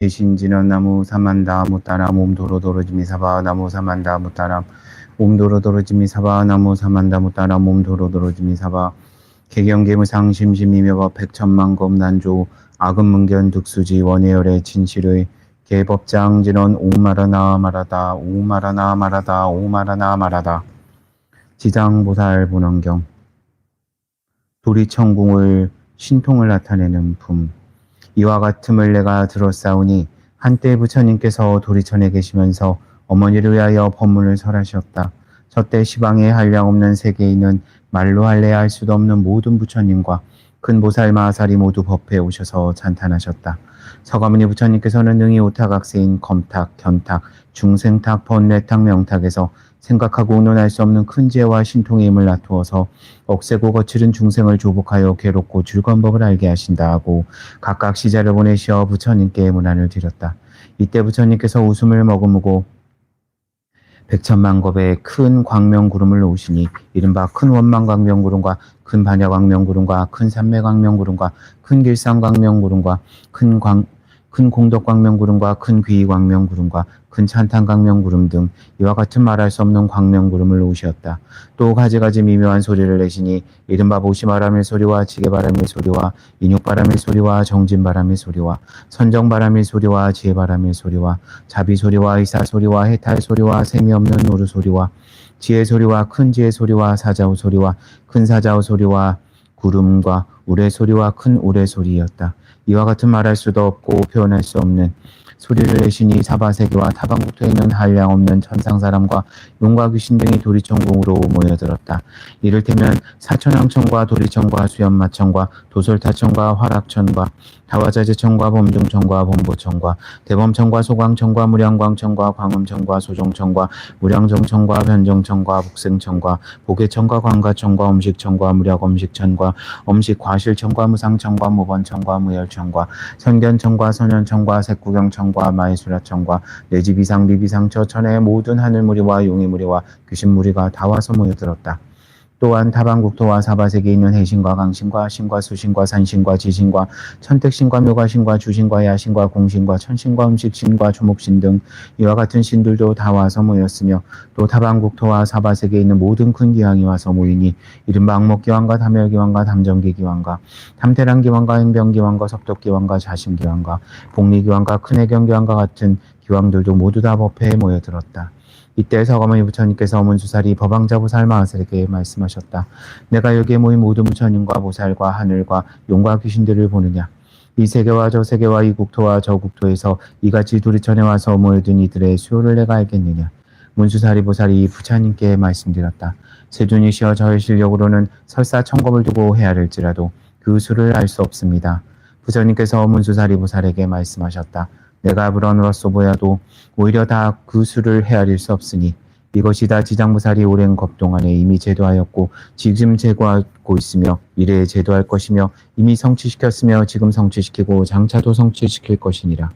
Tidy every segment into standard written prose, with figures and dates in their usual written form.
대신지는 나무 사만다 무따람 옴도로도로지미 사바 나무 사만다 무따람 옴도로도로지미 사바 나무 사만다 무따람 옴도로도로지미 사바 개경계무상 심심이며 백천만검 난조 악음문견 득수지 원해열의 진실의 개법장진원 오마라나 마라다 오마라나 마라다 오마라나 마라다 지장보살 본원경 도리천궁을 신통을 나타내는 품 이와 같음을 내가 들었사오니 한때 부처님께서 도리천에 계시면서 어머니를 위하여 법문을 설하셨다. 저때 시방에 한량없는 세계에는 말로 할래야 할 수도 없는 모든 부처님과 큰 보살 마하살이 모두 법회에 오셔서 찬탄하셨다. 서가모니 부처님께서는 능히 오타각세인 검탁, 견탁, 중생탁, 번뇌탁, 명탁에서 생각하고 의논할 수 없는 큰 지혜와 신통의 힘을 나투어서 억세고 거칠은 중생을 조복하여 괴롭고 즐거운 법을 알게 하신다 하고 각각 시자를 보내시어 부처님께 문안을 드렸다. 이때 부처님께서 웃음을 머금고 백천만겁의 큰 광명구름을 놓으시니 이른바 큰 원망광명구름과 큰 반야광명구름과 큰 삼매광명구름과 큰 길상광명구름과 큰 공덕광명구름과 큰 귀광명구름과 큰 찬탄광명구름 등 이와 같은 말할 수 없는 광명구름을 놓으셨다. 또 가지가지 미묘한 소리를 내시니 이른바 보시바람의 소리와 지게바람의 소리와 인육바람의 소리와 정진바람의 소리와 선정바람의 소리와 지혜바람의 소리와 자비소리와 의사소리와 해탈소리와 셈이없는 노루소리와 지혜소리와 큰 지혜소리와 사자우소리와 큰 사자우소리와 구름과 우레소리와 큰 우레소리였다. 이와 같은 말할 수도 없고 표현할 수 없는 소리를 내시니 사바세계와 타방국토에 있는 한량없는 천상사람과 용과 귀신 등이 도리천궁으로 모여들었다. 이를테면 사천왕천과 도리천과 수연마천과 도솔타천과 화락천과 다화자재천과 범중천과 범보천과 대범천과 소광천과 무량광천과 광음천과 소종천과 무량정천과 변정천과 복생천과 보계천과 광가천과 엄식천과 무량엄식천과 엄식과실천과 무상천과 무번천과 무열천과 선견천과 선현천과 색구경천과 마이수라천과 내지비상 비비상처 천의 모든 하늘무리와 용의무리와 귀신무리가 다 와서 모여들었다. 또한 타방국토와 사바세계에 있는 해신과 강신과 신과 수신과 산신과 지신과 천택신과 묘가신과 주신과 야신과 공신과 천신과 음식신과 초목신 등 이와 같은 신들도 다 와서 모였으며 또 타방국토와 사바세계에 있는 모든 큰 기왕이 와서 모이니 이른바 악목기왕과 담열기왕과 담정기기왕과 탐태랑기왕과 행병기왕과 석덕기왕과 자심기왕과 복리기왕과 큰해경기왕과 같은 기왕들도 모두 다 법회에 모여들었다. 이때 서가모니 부처님께서 문수살이 법왕자보살 마하살에게 말씀하셨다. 내가 여기에 모인 모든 부처님과 보살과 하늘과 용과 귀신들을 보느냐. 이 세계와 저 세계와 이 국토와 저 국토에서 이같이 도리천에 와서 모여든 이들의 수요를 내가 알겠느냐. 문수살이 보살이 부처님께 말씀드렸다. 세존이시여 저의 실력으로는 설사 천겁을 두고 헤아릴지라도 그 수를 알 수 없습니다. 부처님께서 문수살이 보살에게 말씀하셨다. 내가 불언으로서 보여도 오히려 다 그 수를 헤아릴 수 없으니 이것이 다 지장보살이 오랜 겁 동안에 이미 제도하였고 지금 제도하고 있으며 미래에 제도할 것이며 이미 성취시켰으며 지금 성취시키고 장차도 성취시킬 것이니라.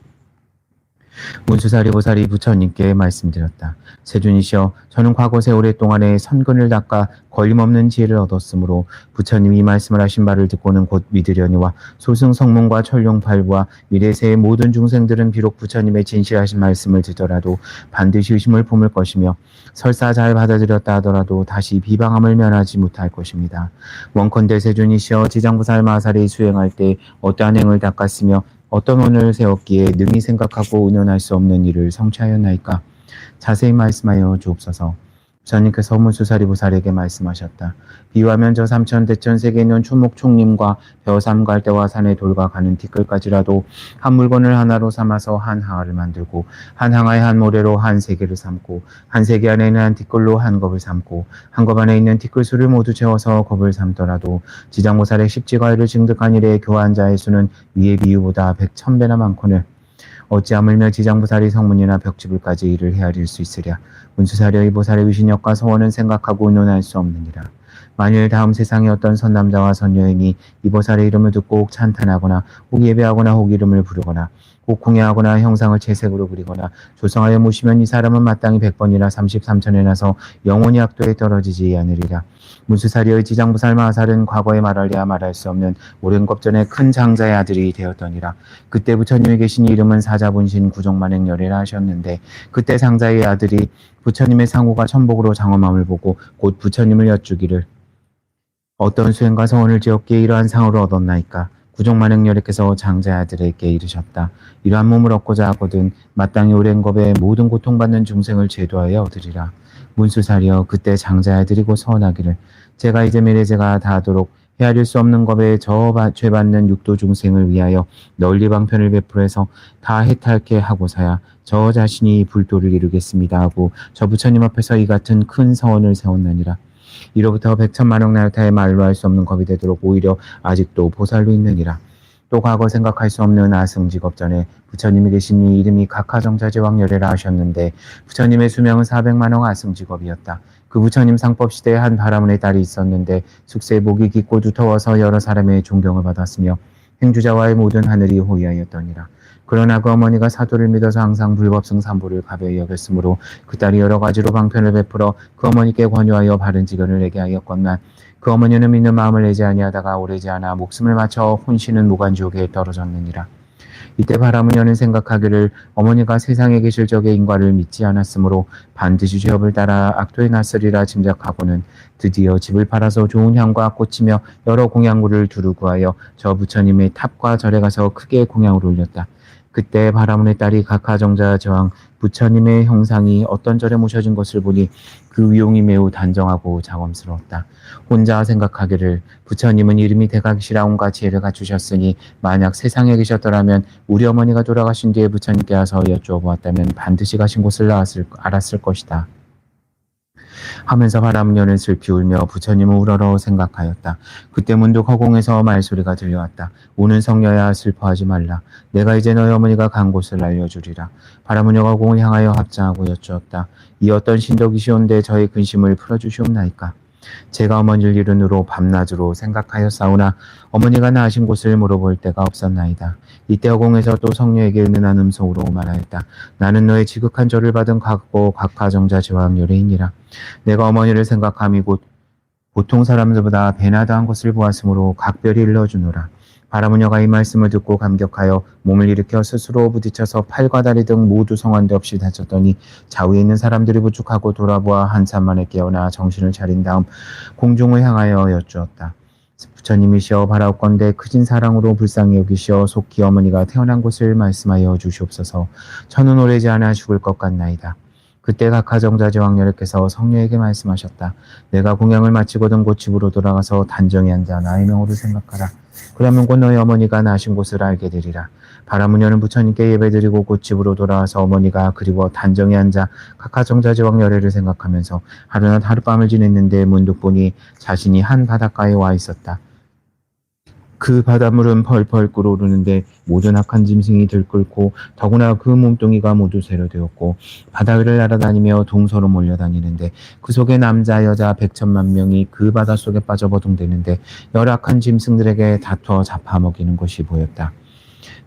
문수살이 보살이 부처님께 말씀드렸다. 세존이시여 저는 과거 세월의 동안에 선근을 닦아 걸림없는 지혜를 얻었으므로 부처님이 말씀을 하신 바를 듣고는 곧 믿으려니와 소승성문과 천룡팔부와 미래세의 모든 중생들은 비록 부처님의 진실하신 말씀을 듣더라도 반드시 의심을 품을 것이며 설사 잘 받아들였다 하더라도 다시 비방함을 면하지 못할 것입니다. 원컨대 세존이시여 지장보살 마하살이 수행할 때 어떠한 행을 닦았으며 어떤 원을 세웠기에 능히 생각하고 의논할 수 없는 일을 성취하였나이까? 자세히 말씀하여 주옵소서. 부처님께서 문수살이 보살에게 말씀하셨다. 비유하면 저 삼천대천 세계에 있는 초목총림과 벼삼갈대와 산의 돌과 가는 티끌까지라도 한 물건을 하나로 삼아서 한 항아를 만들고 한 항아에 한 모래로 한 세계를 삼고 한 세계 안에 있는 한 티끌로 한 겁을 삼고 한 겁 안에 있는 티끌수를 모두 채워서 겁을 삼더라도 지장보살의 십지가의를 증득한 이래 교한 자의 수는 위의 비유보다 100,000배나 많거늘 어찌 하물며 지장보살이 성문이나 벽지불까지 이를 헤아릴 수 있으랴. 문수사려의 보살의 위신력과 서원은 생각하고 의논할 수 없느니라. 만일 다음 세상에 어떤 선남자와 선여인이 이 보살의 이름을 듣고 혹 찬탄하거나 혹 예배하거나 혹 이름을 부르거나 꼭 공예하거나 형상을 채색으로 그리거나 조성하여 모시면 이 사람은 마땅히 100번이나 33천에 나서 영원히 악도에 떨어지지 않으리라. 문수사리의 지장부살 마살은 과거에 말하려야 말할 수 없는 오랜 겁전에 큰 장자의 아들이 되었더니라. 그때 부처님이 계신 이름은 사자분신 구종만행열이라 하셨는데 그때 장자의 아들이 부처님의 상호가 천복으로 장엄함을 보고 곧 부처님을 여쭈기를 어떤 수행과 서원을 지었기에 이러한 상을 얻었나이까. 구종만행열애께서 장자의 아들에게 이르셨다. 이러한 몸을 얻고자 하거든 마땅히 오랜 겁에 모든 고통받는 중생을 제도하여 얻으리라. 문수사리여 그때 장자의 아들이고 서원하기를 제가 이제 미래제가 다하도록 헤아릴 수 없는 겁에 저 죄받는 육도 중생을 위하여 널리 방편을 베풀어서 다 해탈케 하고서야 저 자신이 불도를 이루겠습니다 하고 저 부처님 앞에서 이 같은 큰 서원을 세웠느니라. 이로부터 백천만억 나라타의 말로 할 수 없는 겁이 되도록 오히려 아직도 보살로 있느니라. 또 과거 생각할 수 없는 아승직업 전에 부처님이 계시니 이름이 각하정자제왕열애라 하셨는데 부처님의 수명은 400만억 아승직업이었다. 그 부처님 상법 시대에 한 바라문의 딸이 있었는데 숙세의 목이 깊고 두터워서 여러 사람의 존경을 받았으며 행주자와의 모든 하늘이 호위하였더니라. 그러나 그 어머니가 사도를 믿어서 항상 불법승 삼보를 가벼이 여겼으므로 그 딸이 여러 가지로 방편을 베풀어 그 어머니께 권유하여 바른 지견을 내게 하였건만 그 어머니는 믿는 마음을 내지 아니하다가 오래지 않아 목숨을 맞춰 혼신은 무간지옥에 떨어졌느니라. 이때 바라문여는 생각하기를 어머니가 세상에 계실 적의 인과를 믿지 않았으므로 반드시 죄업을 따라 악도에 났으리라 짐작하고는 드디어 집을 팔아서 좋은 향과 꽃이며 여러 공양물을 두루 구하여 저 부처님의 탑과 절에 가서 크게 공양을 올렸다. 그때 바라문의 딸이 각하정자 제왕 부처님의 형상이 어떤 절에 모셔진 것을 보니 그 위용이 매우 단정하고 장엄스러웠다. 혼자 생각하기를 부처님은 이름이 대각이시라 온갖 지혜를 갖추셨으니 만약 세상에 계셨더라면 우리 어머니가 돌아가신 뒤에 부처님께 와서 여쭈어보았다면 반드시 가신 곳을 알았을 것이다. 하면서 바라문여는 슬피 울며 부처님을 우러러 생각하였다. 그때 문득 허공에서 말소리가 들려왔다. 오는 성녀야 슬퍼하지 말라. 내가 이제 너희 어머니가 간 곳을 알려주리라. 바라문여가 공을 향하여 합장하고 여쭈었다. 이 어떤 신덕이시온데 저의 근심을 풀어주시옵나이까. 제가 어머니를 이른으로 밤낮으로 생각하였사오나 어머니가 나으신 곳을 물어볼 데가 없었나이다. 이때 허공에서 또 성녀에게 은은한 음성으로 말하였다. 나는 너의 지극한 절을 받은 각하정자 제왕열애이니라. 내가 어머니를 생각함이 곧 보통 사람들보다 배나 더한 것을 보았으므로 각별히 일러주노라. 바라문여가 이 말씀을 듣고 감격하여 몸을 일으켜 스스로 부딪혀서 팔과 다리 등 모두 성한데 없이 다쳤더니 좌우에 있는 사람들이 부축하고 돌아보아 한참 만에 깨어나 정신을 차린 다음 공중을 향하여 여쭈었다. 부처님이시여 바라옵건대 크진 사랑으로 불쌍히 여기시어 속히 어머니가 태어난 곳을 말씀하여 주시옵소서. 저는 오래지 않아 죽을 것 같나이다. 그때 각하정자 제왕열애께서 성녀에게 말씀하셨다. 내가 공양을 마치거든 곧 집으로 돌아가서 단정히 앉아 나의 명호를 생각하라. 그러면 곧 너희 어머니가 나신 곳을 알게 되리라. 바라문여는 부처님께 예배드리고 곧 집으로 돌아와서 어머니가 그리워 단정히 앉아 각하정자 제왕열애를 생각하면서 하루낮 하룻밤을 지냈는데 문득 보니 자신이 한 바닷가에 와 있었다. 그 바닷물은 펄펄 끓어오르는데 모든 악한 짐승이 들끓고 더구나 그 몸뚱이가 모두 세려되었고 바다 위를 날아다니며 동서로 몰려다니는데 그 속에 남자 여자 100천만 명이 그 바닷속에 빠져 버둥대는데 열악한 짐승들에게 다투어 잡아먹이는 것이 보였다.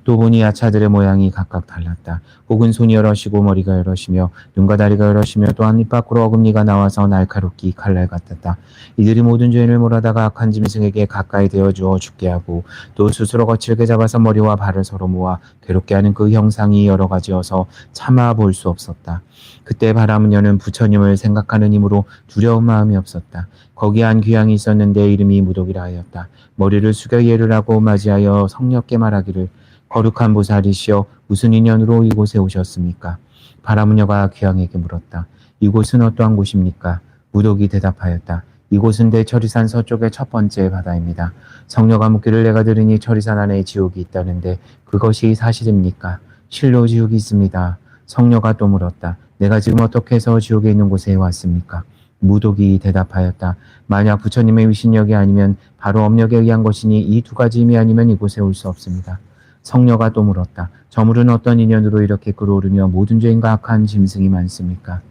또 보니 야차들의 모양이 각각 달랐다. 혹은 손이 여럿이고 머리가 여럿이며 눈과 다리가 여럿이며 또한 입 밖으로 어금니가 나와서 날카롭기 칼날 같았다. 이들이 모든 죄인을 몰아다가 악한 짐승에게 가까이 되어 주어 죽게 하고 또 스스로 거칠게 잡아서 머리와 발을 서로 모아 괴롭게 하는 그 형상이 여러 가지여서 차마 볼 수 없었다. 그때 바라문여는 부처님을 생각하는 힘으로 두려운 마음이 없었다. 거기에 한 귀향이 있었는데 이름이 무독이라 하였다. 머리를 숙여 예를 하고 맞이하여 성렵게 말하기를 거룩한 보살이시여 무슨 인연으로 이곳에 오셨습니까? 바라문여가 귀향에게 물었다. 이곳은 어떠한 곳입니까? 무독이 대답하였다. 이곳은 대처리산 서쪽의 첫 번째 바다입니다. 성녀가 묻기를 내가 들으니 처리산 안에 지옥이 있다는데 그것이 사실입니까? 실로 지옥이 있습니다. 성녀가 또 물었다. 내가 지금 어떻게 해서 지옥에 있는 곳에 왔습니까? 무독이 대답하였다. 만약 부처님의 위신력이 아니면 바로 업력에 의한 것이니 이 두 가지 힘이 아니면 이곳에 올 수 없습니다. 성녀가 또 물었다. 저물은 어떤 인연으로 이렇게 끓어오르며 모든 죄인과 악한 짐승이 많습니까?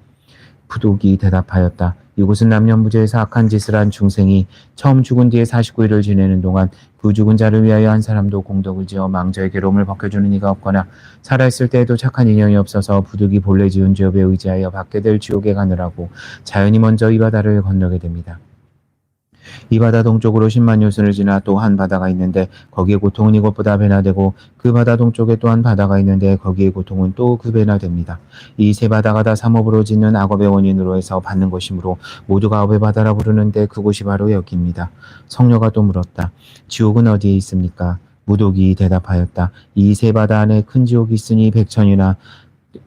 무독이 대답하였다. 이곳은 남녀무제에서 악한 짓을 한 중생이 처음 죽은 뒤에 49일을 지내는 동안 그 죽은 자를 위하여 한 사람도 공덕을 지어 망자의 괴로움을 벗겨주는 이가 없거나 살아있을 때에도 착한 인연이 없어서 부득이 본래 지은 죄업에 의지하여 받게 될 지옥에 가느라고 자연히 먼저 이 바다를 건너게 됩니다. 이 바다 동쪽으로 10만 요순을 지나 또 한 바다가 있는데 거기에 고통은 이것보다 배나 되고 그 바다 동쪽에 또 한 바다가 있는데 거기에 고통은 또 그 배나 됩니다. 이 세 바다가 다 삼업으로 짓는 악업의 원인으로 해서 받는 것이므로 모두가 업의 바다라 부르는데 그곳이 바로 여기입니다. 성녀가 또 물었다. 지옥은 어디에 있습니까? 무독이 대답하였다. 이 세 바다 안에 큰 지옥이 있으니 100천이나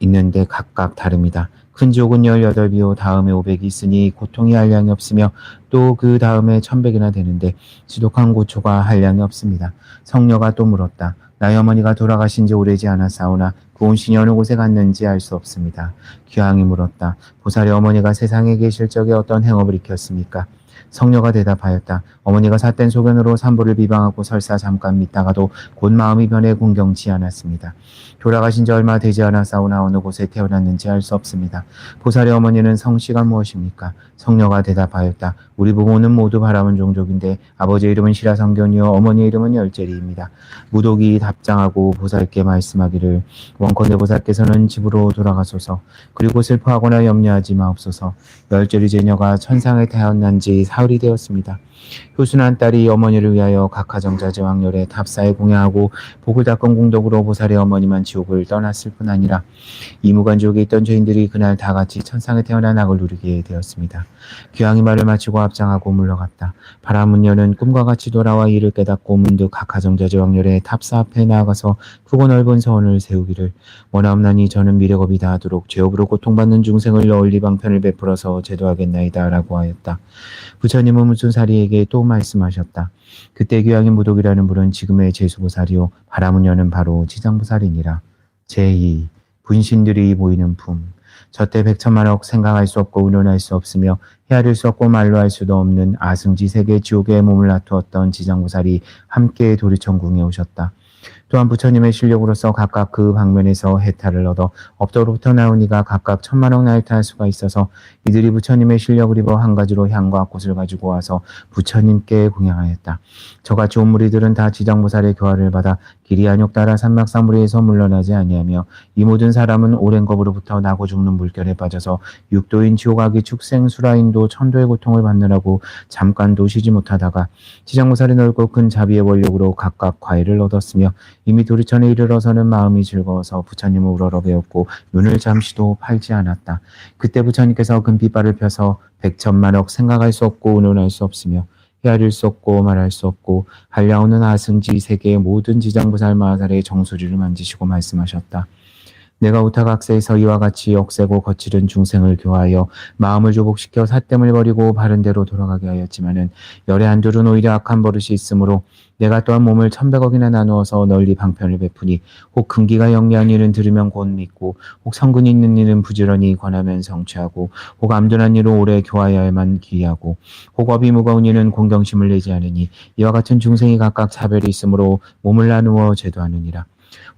있는데 각각 다릅니다. 큰 지옥은 18이요 다음에 500이 있으니 고통이 한량이 없으며 또 그 다음에 1100이나 되는데 지독한 고초가 한량이 없습니다. 성녀가 또 물었다. 나의 어머니가 돌아가신 지 오래지 않았사오나 그 온신이 어느 곳에 갔는지 알 수 없습니다. 귀황이 물었다. 보살의 어머니가 세상에 계실 적에 어떤 행업을 익혔습니까? 성녀가 대답하였다. 어머니가 삿된 소견으로 산보를 비방하고 설사 잠깐 믿다가도 곧 마음이 변해 공경치 않았습니다. 돌아가신 지 얼마 되지 않았사오나 어느 곳에 태어났는지 알 수 없습니다. 보살의 어머니는 성씨가 무엇입니까? 성녀가 대답하였다. 우리 부모는 모두 바라문 종족인데 아버지의 이름은 시라성견이요 어머니의 이름은 열재리입니다. 무독이 답장하고 보살께 말씀하기를 원컨대 보살께서는 집으로 돌아가소서. 그리고 슬퍼하거나 염려하지 마옵소서. 열재리 제녀가 천상에 태어난 지 사흘이 되었습니다. 효순한 딸이 어머니를 위하여 각하정자 제왕열에 탑사에 공양하고 복을 닦은 공덕으로 보살의 어머니만 지옥을 떠났을 뿐 아니라 이무간지옥에 있던 죄인들이 그날 다 같이 천상에 태어난 악을 누리게 되었습니다. 귀황이 말을 마치고 앞장하고 물러갔다. 바라문녀는 꿈과 같이 돌아와 이를 깨닫고 문득 각하정자 제왕열에 탑사 앞에 나아가서 크고 넓은 서원을 세우기를 원하옵나니 저는 미래겁이 다하도록 죄업으로 고통받는 중생을 널리 방편을 베풀어서 제도하겠나이다 라고 하였다. 부처님은 무순사리에게 또 말씀하셨다. 그때 귀황인 무독이라는 분은 지금의 제수보살이요 바라문녀는 바로 지장보살이니라. 제2. 분신들이 보이는 품. 저때 백천만억 생각할 수 없고 의논할 수 없으며 헤아릴 수 없고 말로 할 수도 없는 아승지 세계 지옥에 몸을 놔두었던 지장보살이 함께 도리천궁에 오셨다. 또한 부처님의 실력으로서 각각 그 방면에서 해탈을 얻어 업도로부터 나온 이가 각각 1000만억 나이탈할 수가 있어서 이들이 부처님의 실력을 입어 한 가지로 향과 꽃을 가지고 와서 부처님께 공양하였다. 저같이 온 무리들은 다 지장보살의 교화를 받아 길이 안욕 따라 산막사무리에서 물러나지 아니하며 이 모든 사람은 오랜 겁으로부터 나고 죽는 물결에 빠져서 육도인 지옥악이 축생 수라인도 천도의 고통을 받느라고 잠깐도 쉬지 못하다가 지장보살의 넓고 큰 자비의 원력으로 각각 과일을 얻었으며 이미 도리천에 이르러서는 마음이 즐거워서 부처님을 우러러 배웠고 눈을 잠시도 팔지 않았다. 그때 부처님께서 금빛발을 펴서 백천만억 생각할 수 없고 의논할 수 없으며 헤아릴 수 없고 말할 수 없고 한량없는 아승지 세계의 모든 지장보살 마하살의 정수리를 만지시고 말씀하셨다. 내가 우타각세에서 이와 같이 억세고 거칠은 중생을 교하여 마음을 조복시켜 삿됨을 버리고 바른 대로 돌아가게 하였지만은 열의 한둘은 오히려 악한 버릇이 있으므로 내가 또한 몸을 1100억이나 나누어서 널리 방편을 베푸니 혹 근기가 영리한 일은 들으면 곧 믿고 혹 성근이 있는 일은 부지런히 권하면 성취하고 혹 암둔한 일은 오래 교하여야만 기이하고 혹 업이 무거운 일은 공경심을 내지 않으니 이와 같은 중생이 각각 차별이 있으므로 몸을 나누어 제도하느니라.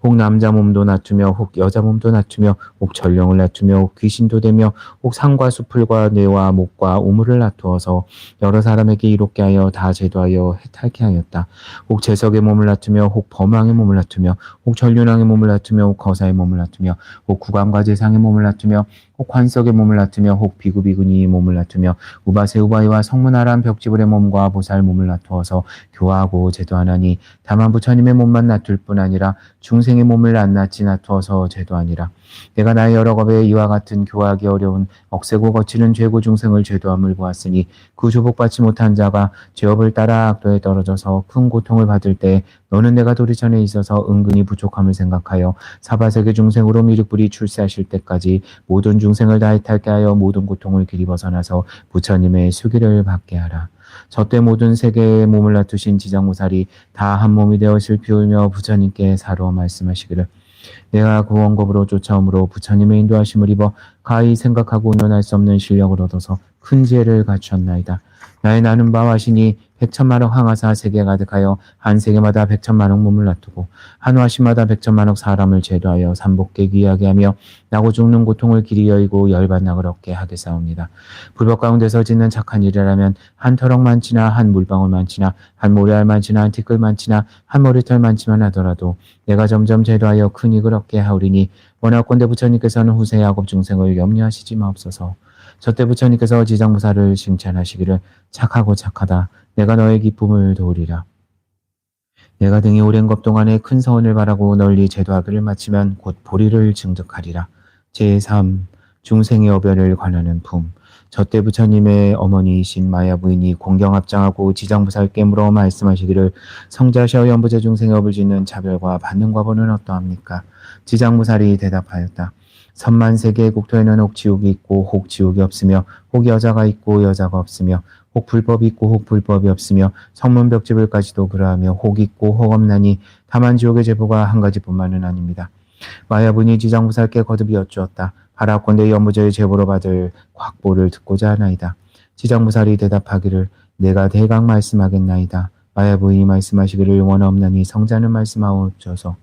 혹 남자 몸도 낮추며 혹 여자 몸도 낮추며 혹 전령을 낮추며 혹 귀신도 되며 혹 상과 수풀과 뇌와 목과 우물을 낮추어서 여러 사람에게 이롭게 하여 다 제도하여 해탈케 하였다. 혹 재석의 몸을 낮추며 혹 범왕의 몸을 낮추며 혹 전륜왕의 몸을 낮추며 혹 거사의 몸을 낮추며 혹 구강과 재상의 몸을 낮추며 혹 관석의 몸을 낮추며 혹 비구비구니의 몸을 낮추며 우바세 우바이와 성문아람 벽지불의 몸과 보살 몸을 낮추어서 교화하고 제도하나니 다만 부처님의 몸만 낮출 뿐 아니라 중생의 몸을 낱낱이 낮추어서 제도하니라. 내가 나의 여러 겁에 이와 같은 교화하기 어려운 억세고 거치는 죄고 중생을 제도함을 보았으니 그 조복받지 못한 자가 죄업을 따라 악도에 떨어져서 큰 고통을 받을 때 너는 내가 도리천에 있어서 은근히 부족함을 생각하여 사바세계 중생으로 미륵불이 출세하실 때까지 모든 중생을 다 해탈케 하여 모든 고통을 길이 벗어나서 부처님의 수기를 받게 하라. 저때 모든 세계에 몸을 낮추신 지장보살이 다 한 몸이 되어 슬피우며 부처님께 사로 말씀하시기를 내가 그 원겁으로 쫓아오므로 부처님의 인도하심을 입어 가히 생각하고 논할 수 없는 실력을 얻어서 큰 지혜를 갖추었나이다. 나의 나는 바와 신이 100천만억 항하사 세계에 가득하여 한 세계마다 100천만억 몸을 놔두고 한 화시마다 100천만억 사람을 제도하여 삼복계 귀하게 하며 나고 죽는 고통을 길이 여의고 열반낙을 얻게 하겠사옵니다. 불법 가운데서 짓는 착한 일이라면 한 터럭만치나 한 물방울만치나 한 모래알만치나 한 티끌만치나 한 머리털만치만 하더라도 내가 점점 제도하여 큰 이익을 얻게 하오리니 원하건대 부처님께서는 후세 야곱 중생을 염려하시지 마옵소서. 저때 부처님께서 지장부사를 칭찬하시기를 착하고 착하다. 내가 너의 기쁨을 도우리라. 내가 등이 오랜 것 동안에 큰 서원을 바라고 널리 제도하기를 마치면 곧 보리를 증득하리라. 제3. 중생의 어별을 관하는 품. 저때 부처님의 어머니이신 마야 부인이 공경합장하고 지장부사를 깨물어 말씀하시기를 성자셔 연부제 중생의 업을 짓는 차별과 받는 과보는 어떠합니까? 지장부살이 대답하였다. 선만세계의 국토에는 혹 지옥이 있고 혹 지옥이 없으며 혹 여자가 있고 여자가 없으며 혹 불법이 있고 혹 불법이 없으며 성문벽집을까지도 그러하며 혹 있고 혹 없나니 다만 지옥의 제보가 한 가지뿐만은 아닙니다. 마야분이 지장부살께 거듭 여쭈었다. 하라건대 연부제의 제보로 받을 곽보를 듣고자 하나이다. 지장부살이 대답하기를 내가 대강 말씀하겠나이다. 마야부인이 말씀하시기를 원없나니 성자는 말씀하옵소서.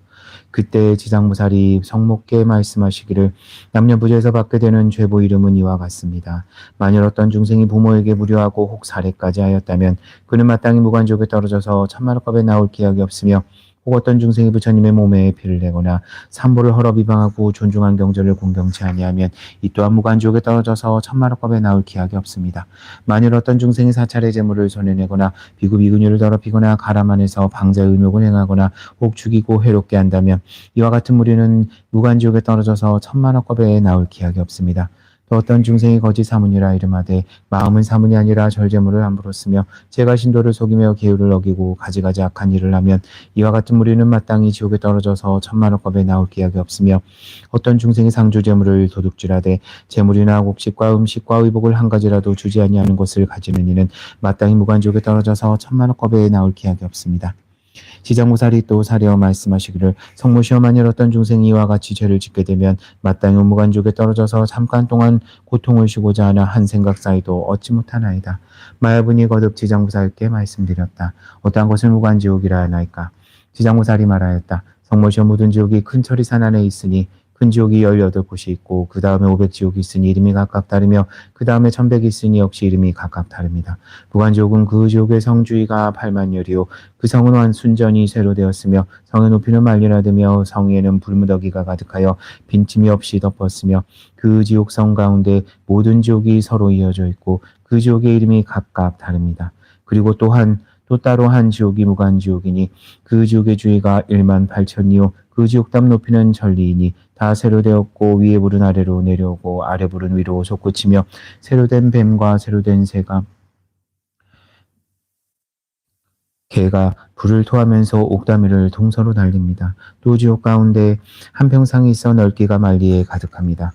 그때 지장부살이 성목께 말씀하시기를 남녀부재에서 받게 되는 죄보 이름은 이와 같습니다. 만일 어떤 중생이 부모에게 무료하고 혹 살해까지 하였다면 그는 마땅히 무간지옥에 떨어져서 천만억겁에 나올 기약이 없으며 혹 어떤 중생이 부처님의 몸에 피를 내거나 삼보를 헐어 비방하고 존중한 경전을 공경치 아니하면 이 또한 무간지옥에 떨어져서 천만억겁에 나올 기약이 없습니다. 만일 어떤 중생이 사찰의 재물을 손해내거나 비구비구니를 더럽히거나 가라만에서 방자의 의욕을 행하거나 혹 죽이고 해롭게 한다면 이와 같은 무리는 무간지옥에 떨어져서 천만억겁에 나올 기약이 없습니다. 또 어떤 중생이 거짓 사문이라 이름하되 마음은 사문이 아니라 절제물을 함부로 쓰며 제가 신도를 속이며 계율을 어기고 가지가지 악한 일을 하면 이와 같은 무리는 마땅히 지옥에 떨어져서 천만억겁에 나올 기약이 없으며 어떤 중생이 상주재물을 도둑질하되 재물이나 곡식과 음식과 의복을 한 가지라도 주지 아니하는 것을 가지는 이는 마땅히 무간지옥에 떨어져서 천만억겁에 나올 기약이 없습니다. 지장부살이 또 사려 말씀하시기를 성모시어 만일 어떤 중생이 이와 같이 죄를 짓게 되면 마땅히 무간지옥에 떨어져서 잠깐 동안 고통을 쉬고자 하나 한 생각 사이도 얻지 못하나이다. 마야분이 거듭 지장부살께 말씀드렸다. 어떠한 것을 무간지옥이라 하나이까? 지장부살이 말하였다. 성모시어 묻은 지옥이 큰 처리산 안에 있으니 큰 지옥이 18곳이 있고 그 다음에 500지옥이 있으니 이름이 각각 다르며 그 다음에 1100이 있으니 역시 이름이 각각 다릅니다. 무간지옥은 그 지옥의 성주위가 8만열이요 그 성은 완순전이 쇠로 되었으며 성의 높이는 만리라되며 성 위에는 불무더기가 가득하여 빈틈이 없이 덮었으며 그 지옥성 가운데 모든 지옥이 서로 이어져 있고 그 지옥의 이름이 각각 다릅니다. 그리고 또 따로 한 지옥이 무간지옥이니 그 지옥의 주위가 18,000이요 그 지옥담 높이는 전리이니 다 새로 되었고 위에 불은 아래로 내려오고 아래 불은 위로 솟구치며 새로 된 뱀과 새로 된 개가 불을 토하면서 옥다미를 동서로 날립니다. 또 지옥 가운데 한 평상이 있어 넓기가 만리에 가득합니다.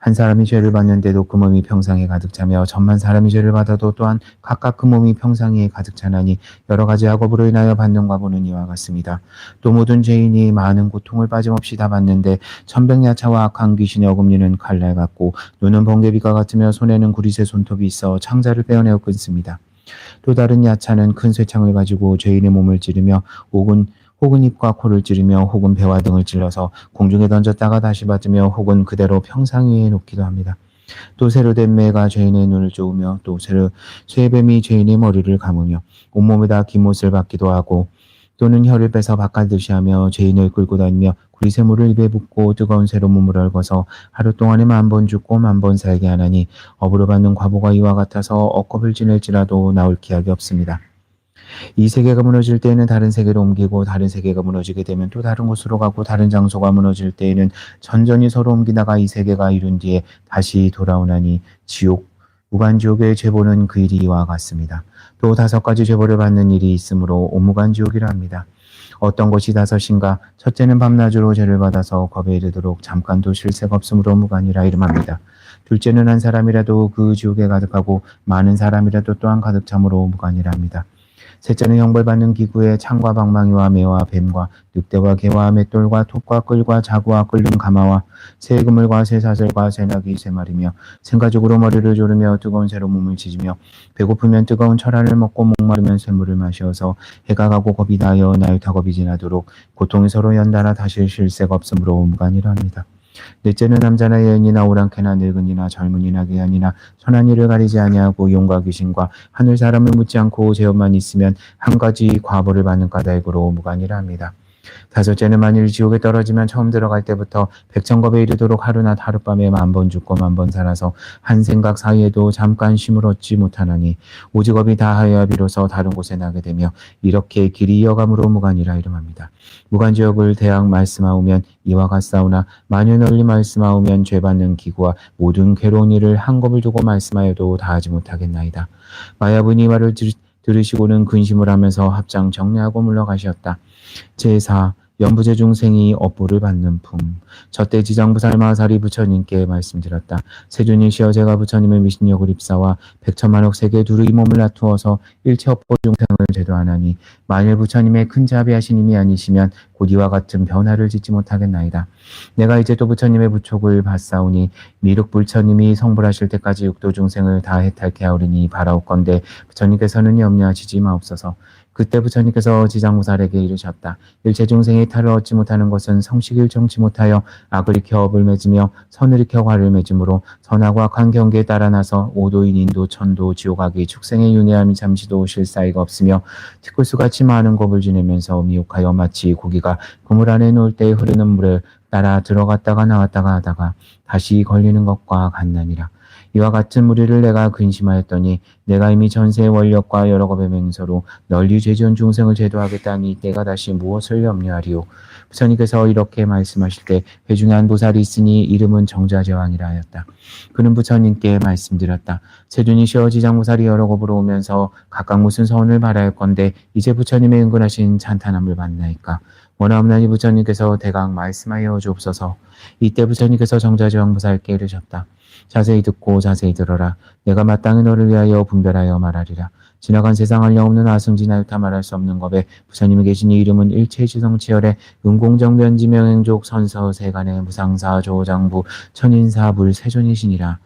한 사람이 죄를 받는데도 그 몸이 평상에 가득 차며 천만 사람이 죄를 받아도 또한 각각 그 몸이 평상에 가득 차나니 여러 가지 악업으로 인하여 받는 과보는 이와 같습니다. 또 모든 죄인이 많은 고통을 빠짐없이 다 받는데 천백야차와 악한 귀신의 어금니는 칼날 같고 눈은 번개비가 같으며 손에는 구리새 손톱이 있어 창자를 빼어내어 끊습니다. 또 다른 야차는 큰 쇠창을 가지고 죄인의 몸을 찌르며 혹은 입과 코를 찌르며 혹은 배와 등을 찔러서 공중에 던졌다가 다시 받으며 혹은 그대로 평상 위에 놓기도 합니다. 또 새로 된 매가 죄인의 눈을 쪼으며 또 쇠뱀이 죄인의 머리를 감으며 온몸에다 긴못을 받기도 하고 또는 혀를 빼서 바깥듯이 하며 죄인을 끌고 다니며 구리새물을 입에 붓고 뜨거운 쇠로 몸을 얽어서 하루 동안에 10,000번 죽고 10,000번 살게 하나니 업으로 받는 과보가 이와 같아서 억겁을 지낼지라도 나올 기약이 없습니다. 이 세계가 무너질 때에는 다른 세계로 옮기고 다른 세계가 무너지게 되면 또 다른 곳으로 가고 다른 장소가 무너질 때에는 전전이 서로 옮기다가 이 세계가 이룬 뒤에 다시 돌아오나니 무간지옥의 죄보는 그 일이 이와 같습니다. 또 5가지 죄보를 받는 일이 있으므로 오무간지옥이라 합니다. 어떤 것이 5인가? 첫째는 밤낮으로 죄를 받아서 겁에 이르도록 잠깐도 쉴 새가 없으므로 무간이라 이름합니다. 둘째는 한 사람이라도 그 지옥에 가득하고 많은 사람이라도 또한 가득 참으로 무간이라 합니다. 셋째는 형벌받는 기구에 창과 방망이와 매와 뱀과 늑대와 개와 맷돌과 톱과 끌과 자구와 끓는 가마와 새 그물과 새 사슬과 새 나귀 새 마리며 생가죽으로 머리를 조르며 뜨거운 새로 몸을 지지며 배고프면 뜨거운 철화를 먹고 목마르면 샘물을 마셔서 해가 가고 겁이 나여 나유타 겁이 지나도록 고통이 서로 연달아 다시 쉴 새가 없으므로 무관이라 합니다. 넷째는 남자나 여인이나 오랑캐나 늙은이나 젊은이나 귀한이나 선한 이를 가리지 아니하고 용과 귀신과 하늘 사람을 묻지 않고 죄업만 있으면 한 가지 과보를 받는 까닭으로 무관이라 합니다. 다섯째는 만일 지옥에 떨어지면 처음 들어갈 때부터 백천겁에 이르도록 하루낮 하룻밤에 10,000번 죽고 10,000번 살아서 한 생각 사이에도 잠깐 쉼을 얻지 못하나니 오직 업이 다하여야 비로소 다른 곳에 나게 되며 이렇게 길이 이어감으로 무관이라 이름합니다. 무관지역을 대학 말씀하오면 이와 같사오나 만일 널리 말씀하오면 죄받는 기구와 모든 괴로운 일을 한 겁을 두고 말씀하여도 다하지 못하겠나이다. 마야분이 말을 들으시고는 근심을 하면서 합장 정리하고 물러가시었다. 제4. 연부제 중생이 업보를 받는 품. 저때 지장부살 마사리 부처님께 말씀드렸다. 세존이시여 제가 부처님의 미신력을 입사와 백천만억 세계 두루 이 몸을 놔두어서 일체 업보 중생을 제도하나니 만일 부처님의 큰 자비하신 힘이 아니시면 곧 이와 같은 변화를 짓지 못하겠나이다. 내가 이제 또 부처님의 부촉을 받사오니 미륵 부처님이 성불하실 때까지 육도 중생을 다 해탈케 하오리니 바라옵건대 부처님께서는 염려하시지 마옵소서. 그때 부처님께서 지장무살에게 이르셨다. 일체 중생이 탈을 얻지 못하는 것은 성식을 정치 못하여 악을 익혀 업을 맺으며 선을 익혀 화를 맺으므로 선하고 악한 경계에 따라 나서 오도인 인도 천도 지옥악이 축생의 윤회함이 잠시도 쉴 사이가 없으며 티끌수같이 많은 겁을 지내면서 미혹하여 마치 고기가 그물 안에 놓을 때 흐르는 물에 따라 들어갔다가 나왔다가 하다가 다시 걸리는 것과 같나니라. 이와 같은 무리를 내가 근심하였더니 내가 이미 전세의 원력과 여러 겁의 맹서로 널리 죄지은 중생을 제도하겠다니 내가 다시 무엇을 염려하리요. 부처님께서 이렇게 말씀하실 때 회중에 한 보살이 있으니 이름은 정자제왕이라 하였다. 그는 부처님께 말씀드렸다. 세존이시여 지장보살이 여러 겁으로 오면서 각각 무슨 서원을 바라였건대 이제 부처님의 은근하신 찬탄함을 받나이까. 원하옵나니 부처님께서 대강 말씀하여 주옵소서. 이때 부처님께서 정자제왕 보살께 이르셨다. 자세히 듣고 자세히 들어라. 내가 마땅히 너를 위하여 분별하여 말하리라. 지나간 세상 알려없는 아승지나유타 말할 수 없는 겁에 부처님이 계신 이 이름은 일체지성치열의 은공정변지명행족 선서세간의 무상사 조장부 천인사불 세존이시니라.